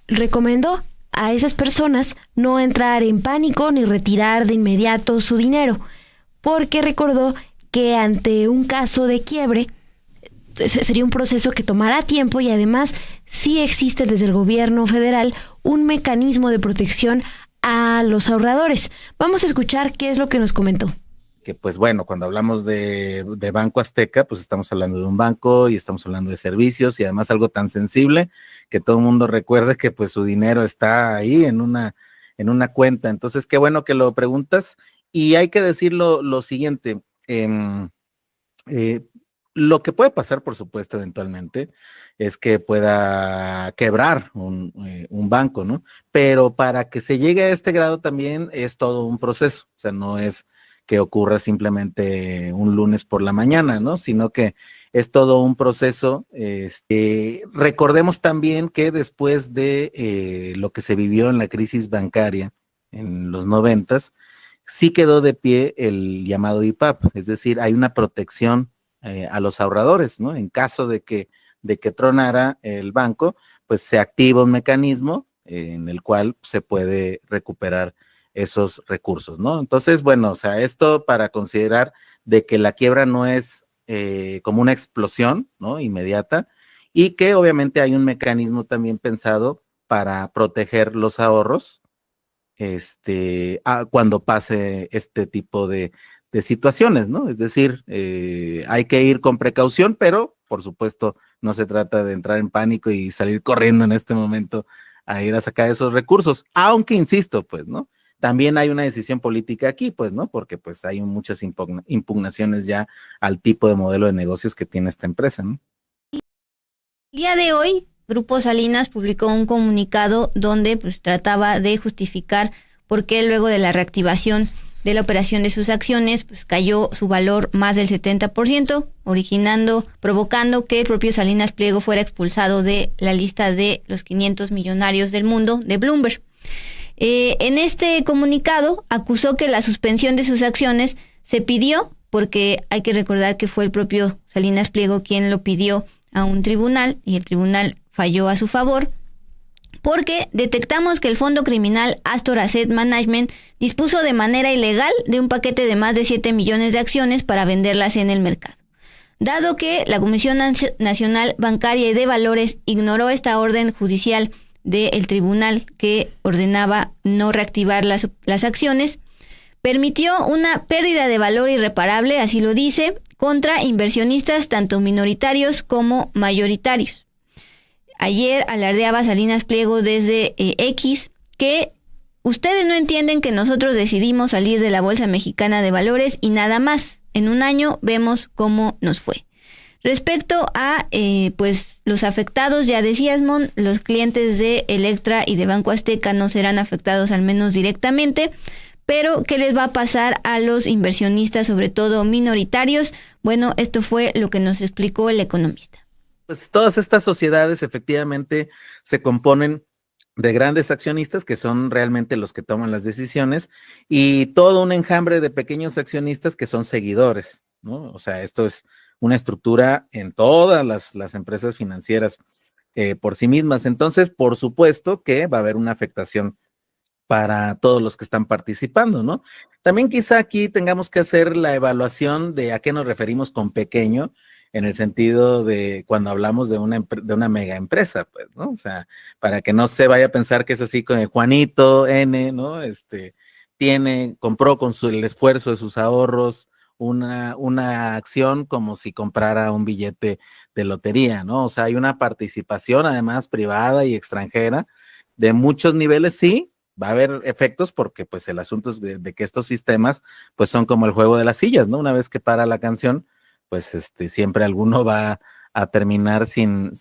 Recomendó a esas personas no entrar en pánico ni retirar de inmediato su dinero, porque recordó que ante un caso de quiebre sería un proceso que tomará tiempo y además sí existe desde el gobierno federal un mecanismo de protección a los ahorradores. Vamos a escuchar qué es lo que nos comentó.
Que pues bueno, cuando hablamos de Banco Azteca, pues estamos hablando de un banco y estamos hablando de servicios y además algo tan sensible que todo el mundo recuerde que pues su dinero está ahí en una cuenta. Entonces, qué bueno que lo preguntas y hay que decir lo siguiente, lo que puede pasar, por supuesto, eventualmente, es que pueda quebrar un banco, ¿no? Pero para que se llegue a este grado también es todo un proceso, o sea, no es que ocurra simplemente un lunes por la mañana, ¿no? Sino que es todo un proceso. Recordemos también que después de lo que se vivió en la crisis bancaria en los 90s, sí quedó de pie el llamado IPAP, es decir, hay una protección a los ahorradores, ¿no? En caso de que tronara el banco, pues se activa un mecanismo en el cual se puede recuperar esos recursos, ¿no? Entonces, bueno, o sea, esto para considerar de que la quiebra no es como una explosión, ¿no? Inmediata, y que obviamente hay un mecanismo también pensado para proteger los ahorros, cuando pase este tipo de situaciones, ¿no? Es decir, hay que ir con precaución, pero por supuesto no se trata de entrar en pánico y salir corriendo en este momento a ir a sacar esos recursos, aunque insisto, pues, ¿no? También hay una decisión política aquí, pues, ¿no? Porque pues hay muchas impugnaciones ya al tipo de modelo de negocios que tiene esta empresa, ¿no?
El día de hoy, Grupo Salinas publicó un comunicado donde pues trataba de justificar por qué luego de la reactivación de la operación de sus acciones, pues cayó su valor más del 70%, provocando que el propio Salinas Pliego fuera expulsado de la lista de los 500 millonarios del mundo de Bloomberg. En este comunicado acusó que la suspensión de sus acciones se pidió, porque hay que recordar que fue el propio Salinas Pliego quien lo pidió a un tribunal y el tribunal falló a su favor, porque detectamos que el fondo criminal Astor Asset Management dispuso de manera ilegal de un paquete de más de 7 millones de acciones para venderlas en el mercado. Dado que la Comisión Nacional Bancaria y de Valores ignoró esta orden judicial del tribunal que ordenaba no reactivar las acciones, permitió una pérdida de valor irreparable, así lo dice, contra inversionistas tanto minoritarios como mayoritarios. Ayer alardeaba Salinas Pliego desde X que ustedes no entienden que nosotros decidimos salir de la Bolsa Mexicana de Valores y nada más. En un año vemos cómo nos fue. Respecto a pues los afectados, ya decías, Mon, los clientes de Electra y de Banco Azteca no serán afectados al menos directamente, pero ¿qué les va a pasar a los inversionistas, sobre todo minoritarios? Bueno, esto fue lo que nos explicó el economista.
Pues todas estas sociedades efectivamente se componen de grandes accionistas que son realmente los que toman las decisiones y todo un enjambre de pequeños accionistas que son seguidores, ¿no? O sea, esto es una estructura en todas las empresas financieras por sí mismas. Entonces, por supuesto que va a haber una afectación para todos los que están participando, ¿no? También quizá aquí tengamos que hacer la evaluación de a qué nos referimos con pequeño. en el sentido de cuando hablamos de una mega empresa, pues, ¿no? O sea, para que no se vaya a pensar que es así con el Juanito N, ¿no? Compró con el esfuerzo de sus ahorros una acción como si comprara un billete de lotería, ¿no? O sea, hay una participación además privada y extranjera de muchos niveles, sí, va a haber efectos porque pues el asunto es de que estos sistemas pues son como el juego de las sillas, ¿no? Una vez que para la canción, pues siempre alguno va a terminar sin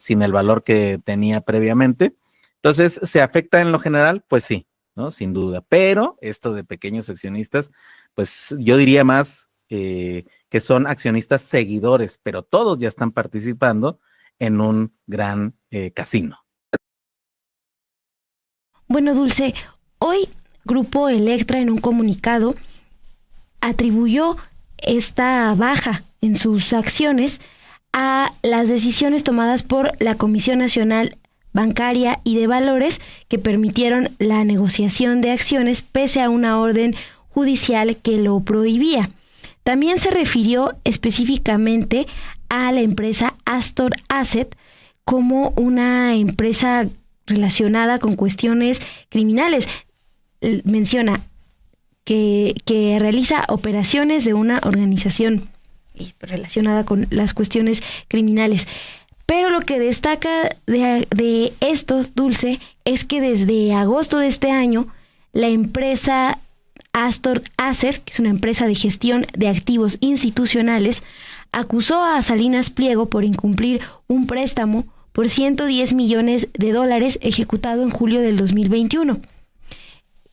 el valor que tenía previamente. Entonces, ¿se afecta en lo general? Pues sí, ¿no? Sin duda. Pero esto de pequeños accionistas, pues yo diría más que son accionistas seguidores, pero todos ya están participando en un gran casino.
Bueno, Dulce, hoy Grupo Electra en un comunicado atribuyó esta baja en sus acciones a las decisiones tomadas por la Comisión Nacional Bancaria y de Valores que permitieron la negociación de acciones pese a una orden judicial que lo prohibía. También se refirió específicamente a la empresa Astor Asset como una empresa relacionada con cuestiones criminales. Menciona que realiza operaciones de una organización relacionada con las cuestiones criminales. Pero lo que destaca de esto, Dulce, es que desde agosto de este año, la empresa Astor Asset, que es una empresa de gestión de activos institucionales, acusó a Salinas Pliego por incumplir un préstamo por $110 millones ejecutado en julio del 2021.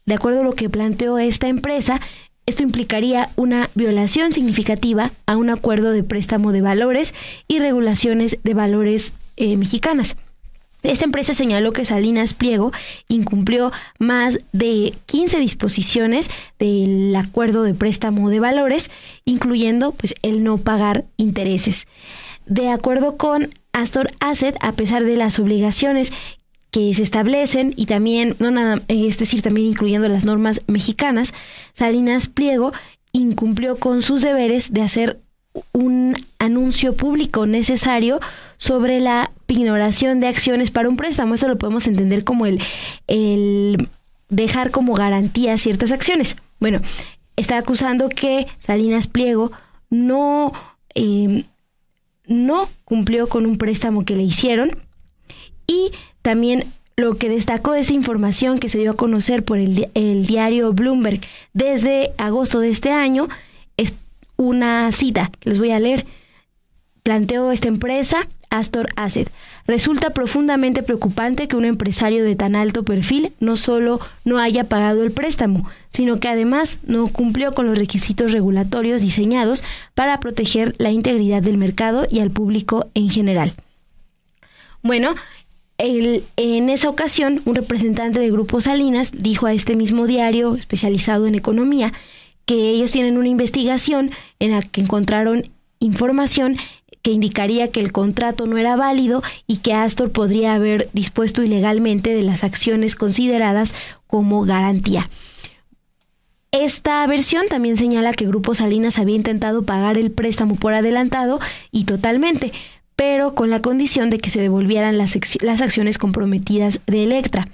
De acuerdo a lo que planteó esta empresa, esto implicaría una violación significativa a un acuerdo de préstamo de valores y regulaciones de valores mexicanas. Esta empresa señaló que Salinas Pliego incumplió más de 15 disposiciones del acuerdo de préstamo de valores, incluyendo pues, el no pagar intereses. De acuerdo con Astor Asset, a pesar de las obligaciones que se establecen y también, también incluyendo las normas mexicanas, Salinas Pliego incumplió con sus deberes de hacer un anuncio público necesario sobre la pignoración de acciones para un préstamo. Esto lo podemos entender como el dejar como garantía ciertas acciones. Bueno, está acusando que Salinas Pliego no cumplió con un préstamo que le hicieron, y también lo que destacó de esa información que se dio a conocer por el diario Bloomberg desde agosto de este año es una cita que les voy a leer. Planteó esta empresa, Astor Asset: resulta profundamente preocupante que un empresario de tan alto perfil no solo no haya pagado el préstamo, sino que además no cumplió con los requisitos regulatorios diseñados para proteger la integridad del mercado y al público en general. Bueno, en esa ocasión, un representante de Grupo Salinas dijo a este mismo diario especializado en economía que ellos tienen una investigación en la que encontraron información que indicaría que el contrato no era válido y que Astor podría haber dispuesto ilegalmente de las acciones consideradas como garantía. Esta versión también señala que Grupo Salinas había intentado pagar el préstamo por adelantado y totalmente, pero con la condición de que se devolvieran las acciones comprometidas de Electra.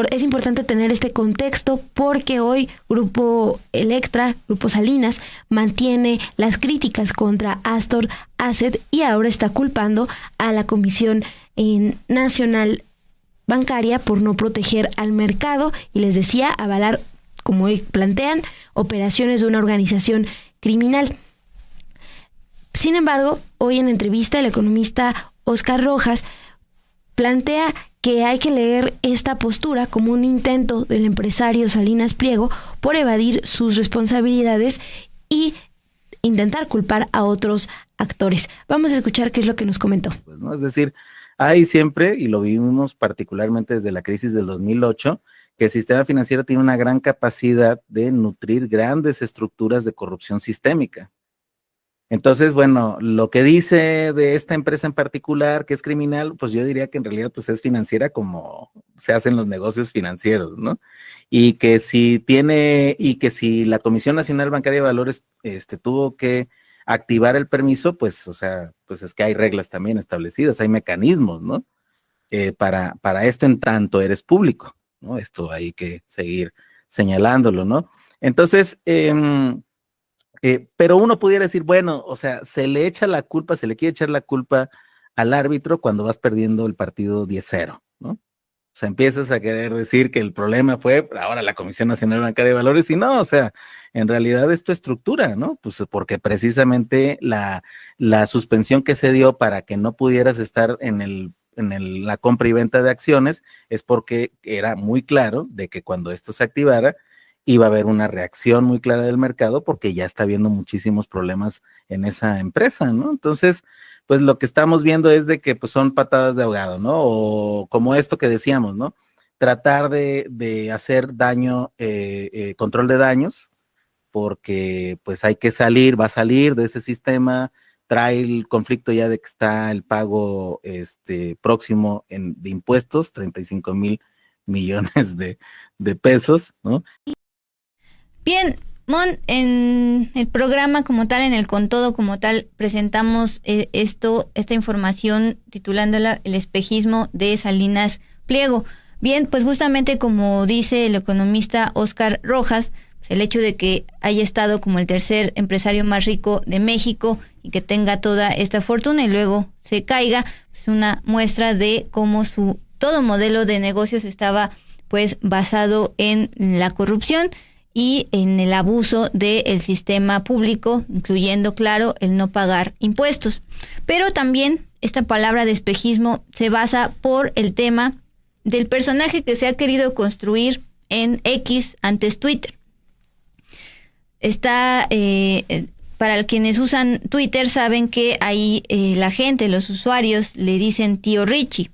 Es importante tener este contexto porque hoy Grupo Electra, Grupo Salinas, mantiene las críticas contra Astor Asset y ahora está culpando a la Comisión Nacional Bancaria por no proteger al mercado y, les decía, avalar, como hoy plantean, operaciones de una organización criminal. Sin embargo, hoy en entrevista el economista Óscar Rojas plantea que hay que leer esta postura como un intento del empresario Salinas Pliego por evadir sus responsabilidades y intentar culpar a otros actores. Vamos a escuchar qué es lo que nos comentó.
Pues, ¿no? Es decir, hay siempre, y lo vimos particularmente desde la crisis del 2008, que el sistema financiero tiene una gran capacidad de nutrir grandes estructuras de corrupción sistémica. Entonces, bueno, lo que dice de esta empresa en particular, que es criminal, pues yo diría que en realidad pues es financiera como se hacen los negocios financieros, ¿no? Y que si la Comisión Nacional Bancaria de Valores tuvo que activar el permiso, pues, o sea, pues es que hay reglas también establecidas, hay mecanismos, ¿no? Para esto en tanto eres público, ¿no? Esto hay que seguir señalándolo, ¿no? Entonces, pero uno pudiera decir, bueno, o sea, se le quiere echar la culpa al árbitro cuando vas perdiendo el partido 10-0, ¿no? O sea, empiezas a querer decir que el problema fue ahora la Comisión Nacional Bancaria de Valores y no, o sea, en realidad es tu estructura, ¿no? Pues porque precisamente la suspensión que se dio para que no pudieras estar en la compra y venta de acciones es porque era muy claro de que cuando esto se activara iba a haber una reacción muy clara del mercado porque ya está habiendo muchísimos problemas en esa empresa, ¿no? Entonces, pues lo que estamos viendo es de que pues son patadas de ahogado, ¿no? O como esto que decíamos, ¿no? Tratar de hacer daño, control de daños, porque pues hay que va a salir de ese sistema, trae el conflicto ya de que está el pago próximo de impuestos, 35,000 millones de pesos, ¿no?
Bien, Mon, en el programa como tal, en el Con Todo como tal, presentamos esta información titulándola El espejismo de Salinas Pliego. Bien, pues justamente como dice el economista Óscar Rojas, el hecho de que haya estado como el tercer empresario más rico de México y que tenga toda esta fortuna y luego se caiga, es una muestra de cómo todo modelo de negocios estaba pues basado en la corrupción y en el abuso del sistema público, incluyendo, claro, el no pagar impuestos. Pero también esta palabra de espejismo se basa por el tema del personaje que se ha querido construir en X, antes Twitter. Para quienes usan Twitter saben que ahí la gente, los usuarios, le dicen tío Richie.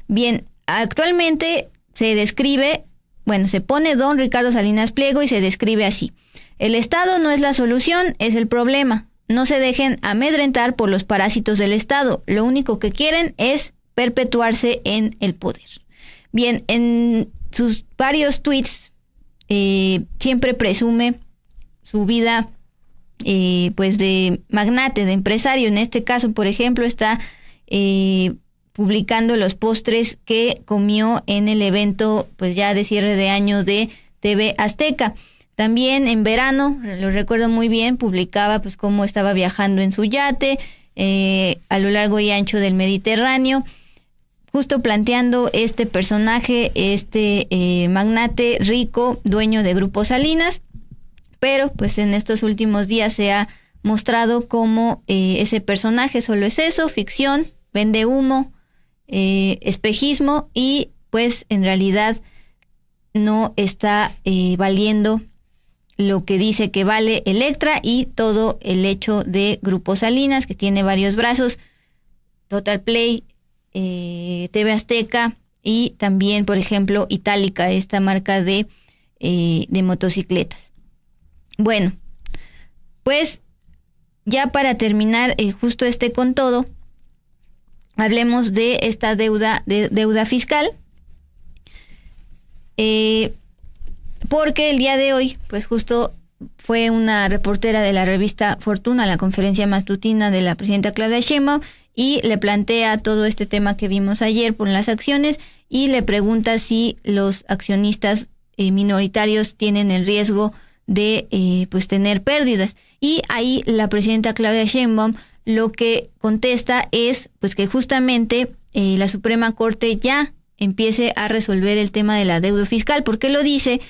Bien, actualmente se pone don Ricardo Salinas Pliego y se describe así: el Estado no es la solución, es el problema. No se dejen amedrentar por los parásitos del Estado. Lo único que quieren es perpetuarse en el poder. Bien, en sus varios tweets siempre presume su vida pues de magnate, de empresario. En este caso, por ejemplo, está publicando los postres que comió en el evento pues ya de cierre de año de TV Azteca. También en verano, lo recuerdo muy bien, publicaba pues cómo estaba viajando en su yate a lo largo y ancho del Mediterráneo, justo planteando este personaje, magnate rico, dueño de Grupo Salinas, pero pues en estos últimos días se ha mostrado como ese personaje solo es eso, ficción, vende humo, espejismo, y pues en realidad no está valiendo lo que dice que vale Electra y todo el hecho de Grupo Salinas, que tiene varios brazos: Total Play, TV Azteca y también, por ejemplo, Itálica, esta marca de motocicletas. Bueno, pues ya para terminar justo Con Todo, hablemos de esta deuda fiscal, porque el día de hoy, pues justo fue una reportera de la revista Fortuna a la conferencia matutina de la presidenta Claudia Sheinbaum y le plantea todo este tema que vimos ayer por las acciones y le pregunta si los accionistas minoritarios tienen el riesgo de pues tener pérdidas. Y ahí la presidenta Claudia Sheinbaum lo que contesta es pues que justamente la Suprema Corte ya empiece a resolver el tema de la deuda fiscal. ¿Por qué lo dice?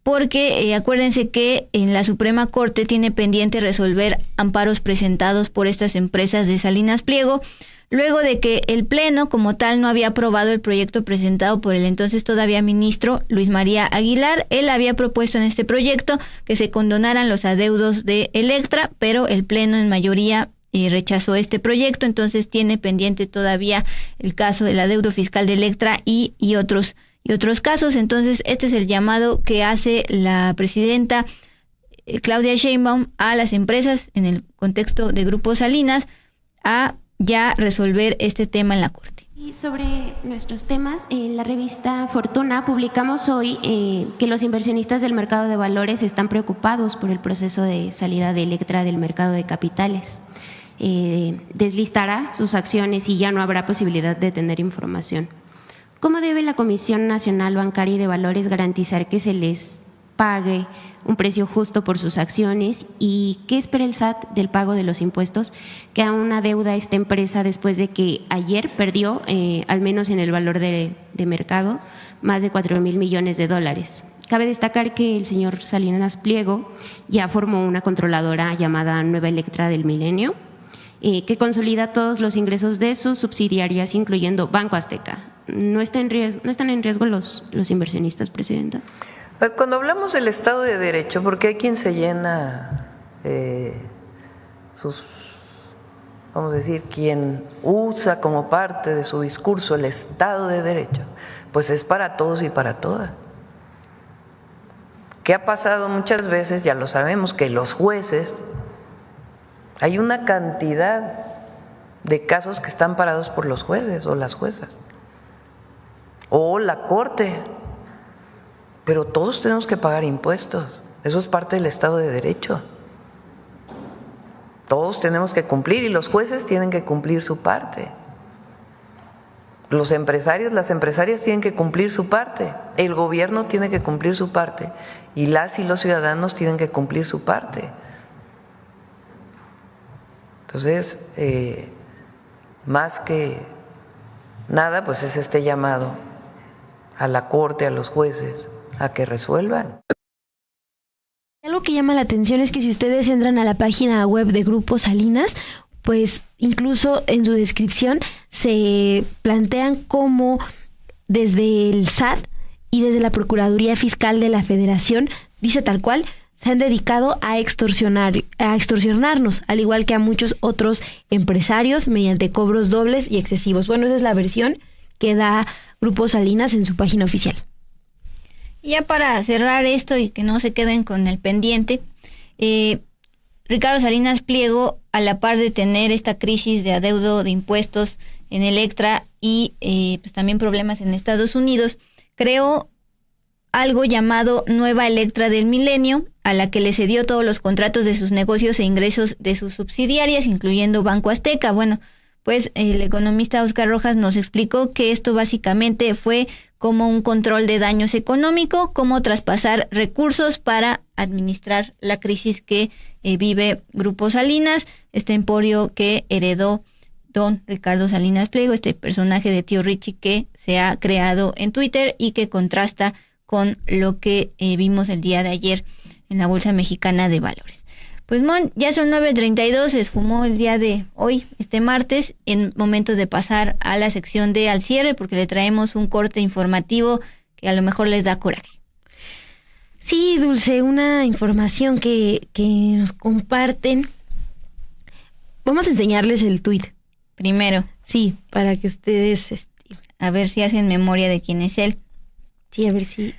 Porque acuérdense que en la Suprema Corte tiene pendiente resolver amparos presentados por estas empresas de Salinas Pliego, luego de que el Pleno como tal no había aprobado el proyecto presentado por el entonces todavía ministro Luis María Aguilar. Él había propuesto en este proyecto que se condonaran los adeudos de Electra, pero el Pleno en mayoría rechazó este proyecto, entonces tiene pendiente todavía el caso del adeudo fiscal de Electra y otros casos. Entonces este es el llamado que hace la presidenta Claudia Sheinbaum a las empresas en el contexto de Grupo Salinas a ya resolver este tema en la Corte.
Y sobre nuestros temas, en la revista Fortuna publicamos hoy que los inversionistas del mercado de valores están preocupados por el proceso de salida de Electra del mercado de capitales. Deslistará sus acciones y ya no habrá posibilidad de tener información. ¿Cómo debe la Comisión Nacional Bancaria y de Valores garantizar que se les pague un precio justo por sus acciones? ¿Y qué espera el SAT del pago de los impuestos que a una deuda esta empresa después de que ayer perdió, al menos en el valor de mercado, más de 4,000 millones de dólares? Cabe destacar que el señor Salinas Pliego ya formó una controladora llamada Nueva Electra del Milenio, que consolida todos los ingresos de sus subsidiarias, incluyendo Banco Azteca. ¿No están en riesgo los inversionistas, Presidenta?
Cuando hablamos del Estado de Derecho, porque hay quien se llena vamos a decir, quien usa como parte de su discurso el Estado de Derecho, pues es para todos y para todas. ¿Qué ha pasado muchas veces? Ya lo sabemos, que los jueces, hay una cantidad de casos que están parados por los jueces o las juezas, o la Corte. Pero todos tenemos que pagar impuestos, eso es parte del Estado de Derecho. Todos tenemos que cumplir y los jueces tienen que cumplir su parte. Los empresarios, las empresarias tienen que cumplir su parte, el gobierno tiene que cumplir su parte y las y los ciudadanos tienen que cumplir su parte. Entonces, más que nada, pues es este llamado a la Corte, a los jueces, a que resuelvan.
Algo que llama la atención es que si ustedes entran a la página web de Grupo Salinas, pues incluso en su descripción se plantean cómo desde el SAT y desde la Procuraduría Fiscal de la Federación, dice tal cual, se han dedicado a extorsionarnos, al igual que a muchos otros empresarios, mediante cobros dobles y excesivos. Bueno, esa es la versión que da Grupo Salinas en su página oficial.
Ya para cerrar esto y que no se queden con el pendiente, Ricardo Salinas Pliego, a la par de tener esta crisis de adeudo de impuestos en Electra y pues también problemas en Estados Unidos, creó algo llamado Nueva Electra del Milenio, a la que le cedió todos los contratos de sus negocios e ingresos de sus subsidiarias, incluyendo Banco Azteca. Bueno, pues el economista Óscar Rojas nos explicó que esto básicamente fue como un control de daños económico, cómo traspasar recursos para administrar la crisis que vive Grupo Salinas, este emporio que heredó don Ricardo Salinas Pliego, este personaje de Tío Richie que se ha creado en Twitter y que contrasta con lo que vimos el día de ayer en la Bolsa Mexicana de Valores. Pues Mon, ya son 9:32, se esfumó el día de hoy, este martes, en momentos de pasar a la sección de Al Cierre, porque le traemos un corte informativo que a lo mejor les da coraje.
Sí, Dulce, una información que nos comparten. Vamos a enseñarles el tuit.
Primero.
Sí, para que ustedes...
A ver si hacen memoria de quién es él.
Sí, a ver si...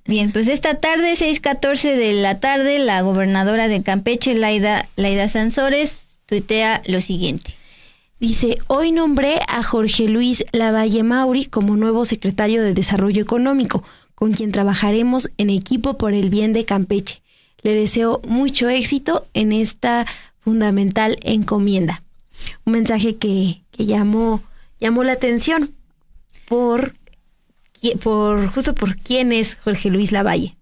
Bien, pues esta tarde, 6:14 de la tarde, la gobernadora de Campeche, Laida Sansores, tuitea lo siguiente.
Dice, hoy nombré a Jorge Luis Lavalle Mauri como nuevo secretario de Desarrollo Económico, con quien trabajaremos en equipo por el bien de Campeche. Le deseo mucho éxito en esta fundamental encomienda. Un mensaje que llamó la atención justo por quién es Jorge Luis Lavalle.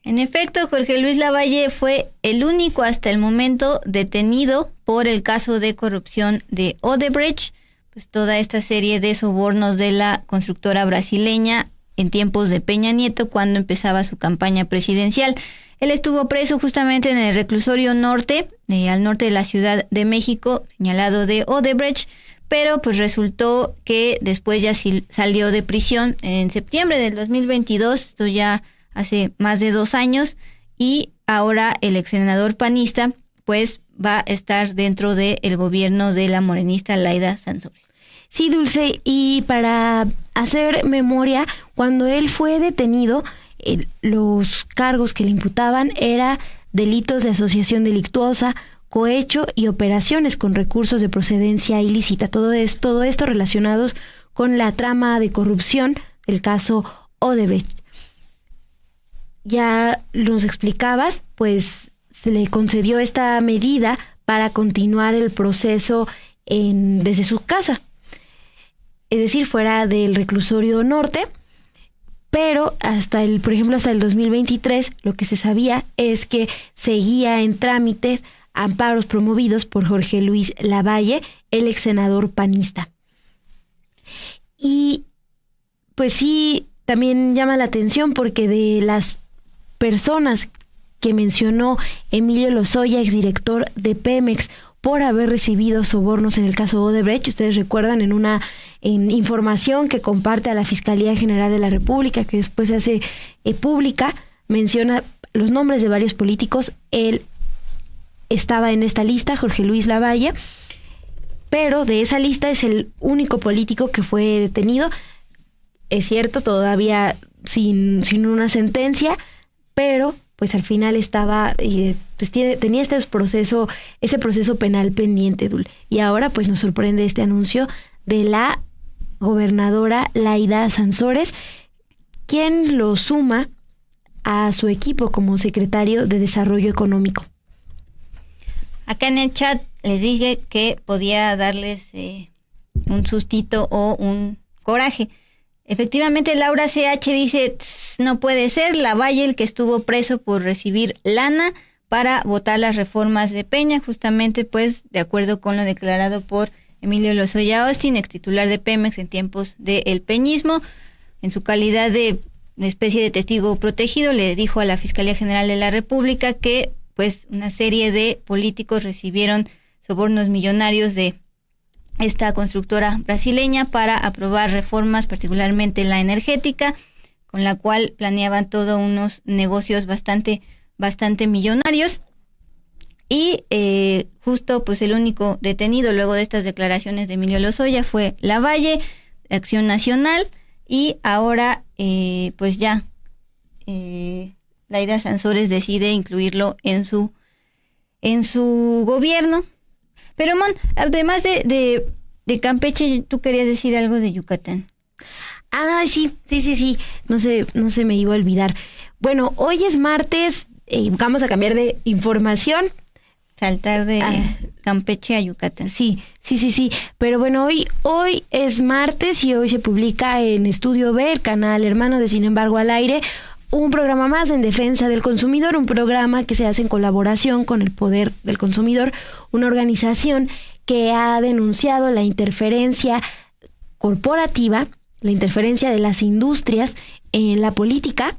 En efecto, Jorge Luis Lavalle fue el único hasta el momento detenido por el caso de corrupción de Odebrecht, pues toda esta serie de sobornos de la constructora brasileña en tiempos de Peña Nieto, cuando empezaba su campaña presidencial. Él estuvo preso justamente en el reclusorio norte, al norte de la Ciudad de México, señalado de Odebrecht, pero pues resultó que después ya salió de prisión en septiembre del 2022, esto ya hace más de 2 años, y ahora el ex senador panista pues va a estar dentro del gobierno de la morenista Laida Sansores.
Sí, Dulce, y para hacer memoria, cuando él fue detenido, los cargos que le imputaban era delitos de asociación delictuosa, cohecho y operaciones con recursos de procedencia ilícita. Todo esto relacionados con la trama de corrupción, el caso Odebrecht. Ya nos explicabas, pues se le concedió esta medida para continuar el proceso desde su casa, es decir, fuera del reclusorio norte, pero por ejemplo, hasta el 2023, lo que se sabía es que seguía en trámites amparos promovidos por Jorge Luis Lavalle, el ex senador panista. Y pues sí, también llama la atención porque de las personas que mencionó Emilio Lozoya, exdirector de Pemex, por haber recibido sobornos en el caso Odebrecht, ustedes recuerdan en una información que comparte a la Fiscalía General de la República, que después se hace pública, menciona los nombres de varios políticos. Él estaba en esta lista, Jorge Luis Lavalle, pero de esa lista es el único político que fue detenido. Es cierto, todavía sin una sentencia, pero pues al final estaba, pues tenía este proceso penal pendiente, Dul. Y ahora pues nos sorprende este anuncio de la gobernadora Laida Sansores, quien lo suma a su equipo como secretario de Desarrollo Económico.
Acá en el chat les dije que podía darles un sustito o un coraje. Efectivamente, Laura CH dice, no puede ser, Lavalle el que estuvo preso por recibir lana para votar las reformas de Peña, justamente pues de acuerdo con lo declarado por Emilio Lozoya Austin, ex titular de Pemex en tiempos del peñismo, en su calidad de especie de testigo protegido, le dijo a la Fiscalía General de la República que pues una serie de políticos recibieron sobornos millonarios de esta constructora brasileña para aprobar reformas, particularmente la energética, con la cual planeaban todos unos negocios bastante millonarios. Y justo pues el único detenido luego de estas declaraciones de Emilio Lozoya fue Lavalle, de Acción Nacional, y ahora pues ya Laida Sansores decide incluirlo en su gobierno. Pero Mon, además de Campeche, tú querías decir algo de Yucatán.
Ah, sí, no se me iba a olvidar. Bueno, hoy es martes, vamos a cambiar de información.
Saltar de Campeche a Yucatán.
Sí, pero bueno, hoy es martes y hoy se publica en Estudio B, el canal hermano de Sin embargo al aire, un programa más en defensa del consumidor, un programa que se hace en colaboración con el Poder del Consumidor, una organización que ha denunciado la interferencia corporativa, la interferencia de las industrias en la política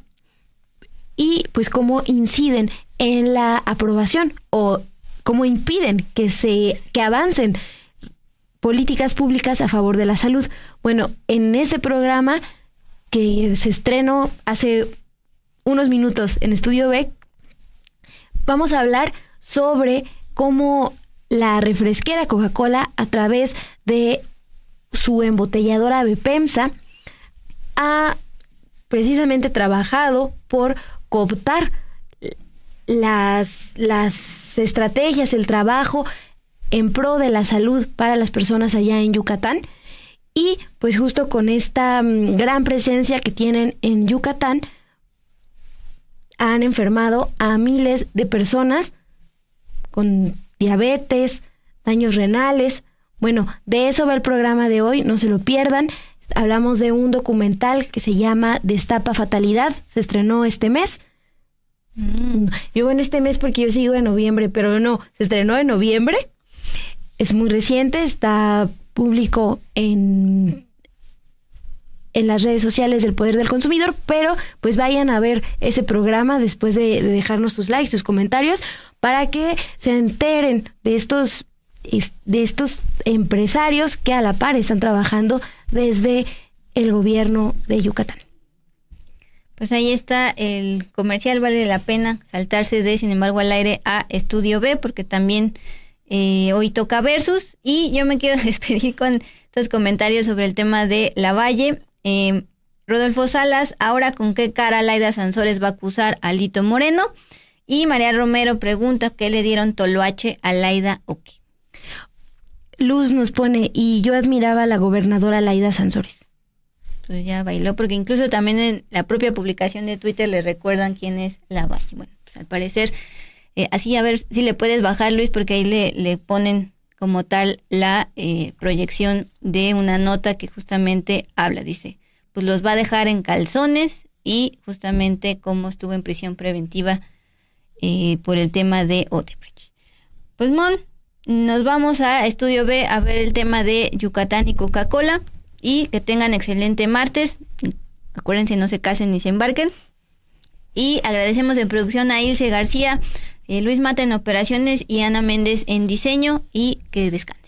y pues cómo inciden en la aprobación o cómo impiden que avancen políticas públicas a favor de la salud. Bueno, en este programa que se estrenó hace unos minutos en Estudio B, vamos a hablar sobre cómo la refresquera Coca-Cola, a través de su embotelladora Bepemsa, ha precisamente trabajado por cooptar las estrategias, el trabajo en pro de la salud para las personas allá en Yucatán. Y pues justo con esta gran presencia que tienen en Yucatán, han enfermado a miles de personas con diabetes, daños renales. Bueno, de eso va el programa de hoy, no se lo pierdan. Hablamos de un documental que se llama Destapa Fatalidad, se estrenó este mes. Yo en este mes porque yo sigo en noviembre, pero no, se estrenó en noviembre. Es muy reciente, está público en las redes sociales del Poder del Consumidor, pero pues vayan a ver ese programa después de dejarnos sus likes, sus comentarios, para que se enteren de estos empresarios que a la par están trabajando desde el gobierno de Yucatán.
Pues ahí está el comercial, vale la pena saltarse de Sin embargo al aire a Estudio B, porque también hoy toca Versus, y yo me quiero despedir con estos comentarios sobre el tema de Lavalle. Rodolfo Salas, ahora con qué cara Laida Sansores va a acusar a Alito Moreno. Y María Romero pregunta qué le dieron toloache a Laida Oque.
Luz nos pone, y yo admiraba a la gobernadora Laida Sansores.
Pues ya bailó, porque incluso también en la propia publicación de Twitter le recuerdan quién es la base. Bueno, pues al parecer, así a ver si le puedes bajar, Luis, porque ahí le ponen como tal la proyección de una nota que justamente habla, dice, pues los va a dejar en calzones y justamente cómo estuvo en prisión preventiva por el tema de Odebrecht. Pues Mon, nos vamos a Estudio B a ver el tema de Yucatán y Coca-Cola. Y que tengan excelente martes. Acuérdense, no se casen ni se embarquen. Y agradecemos en producción a Ilse García, Luis Mata en operaciones y Ana Méndez en diseño. Y que descansen.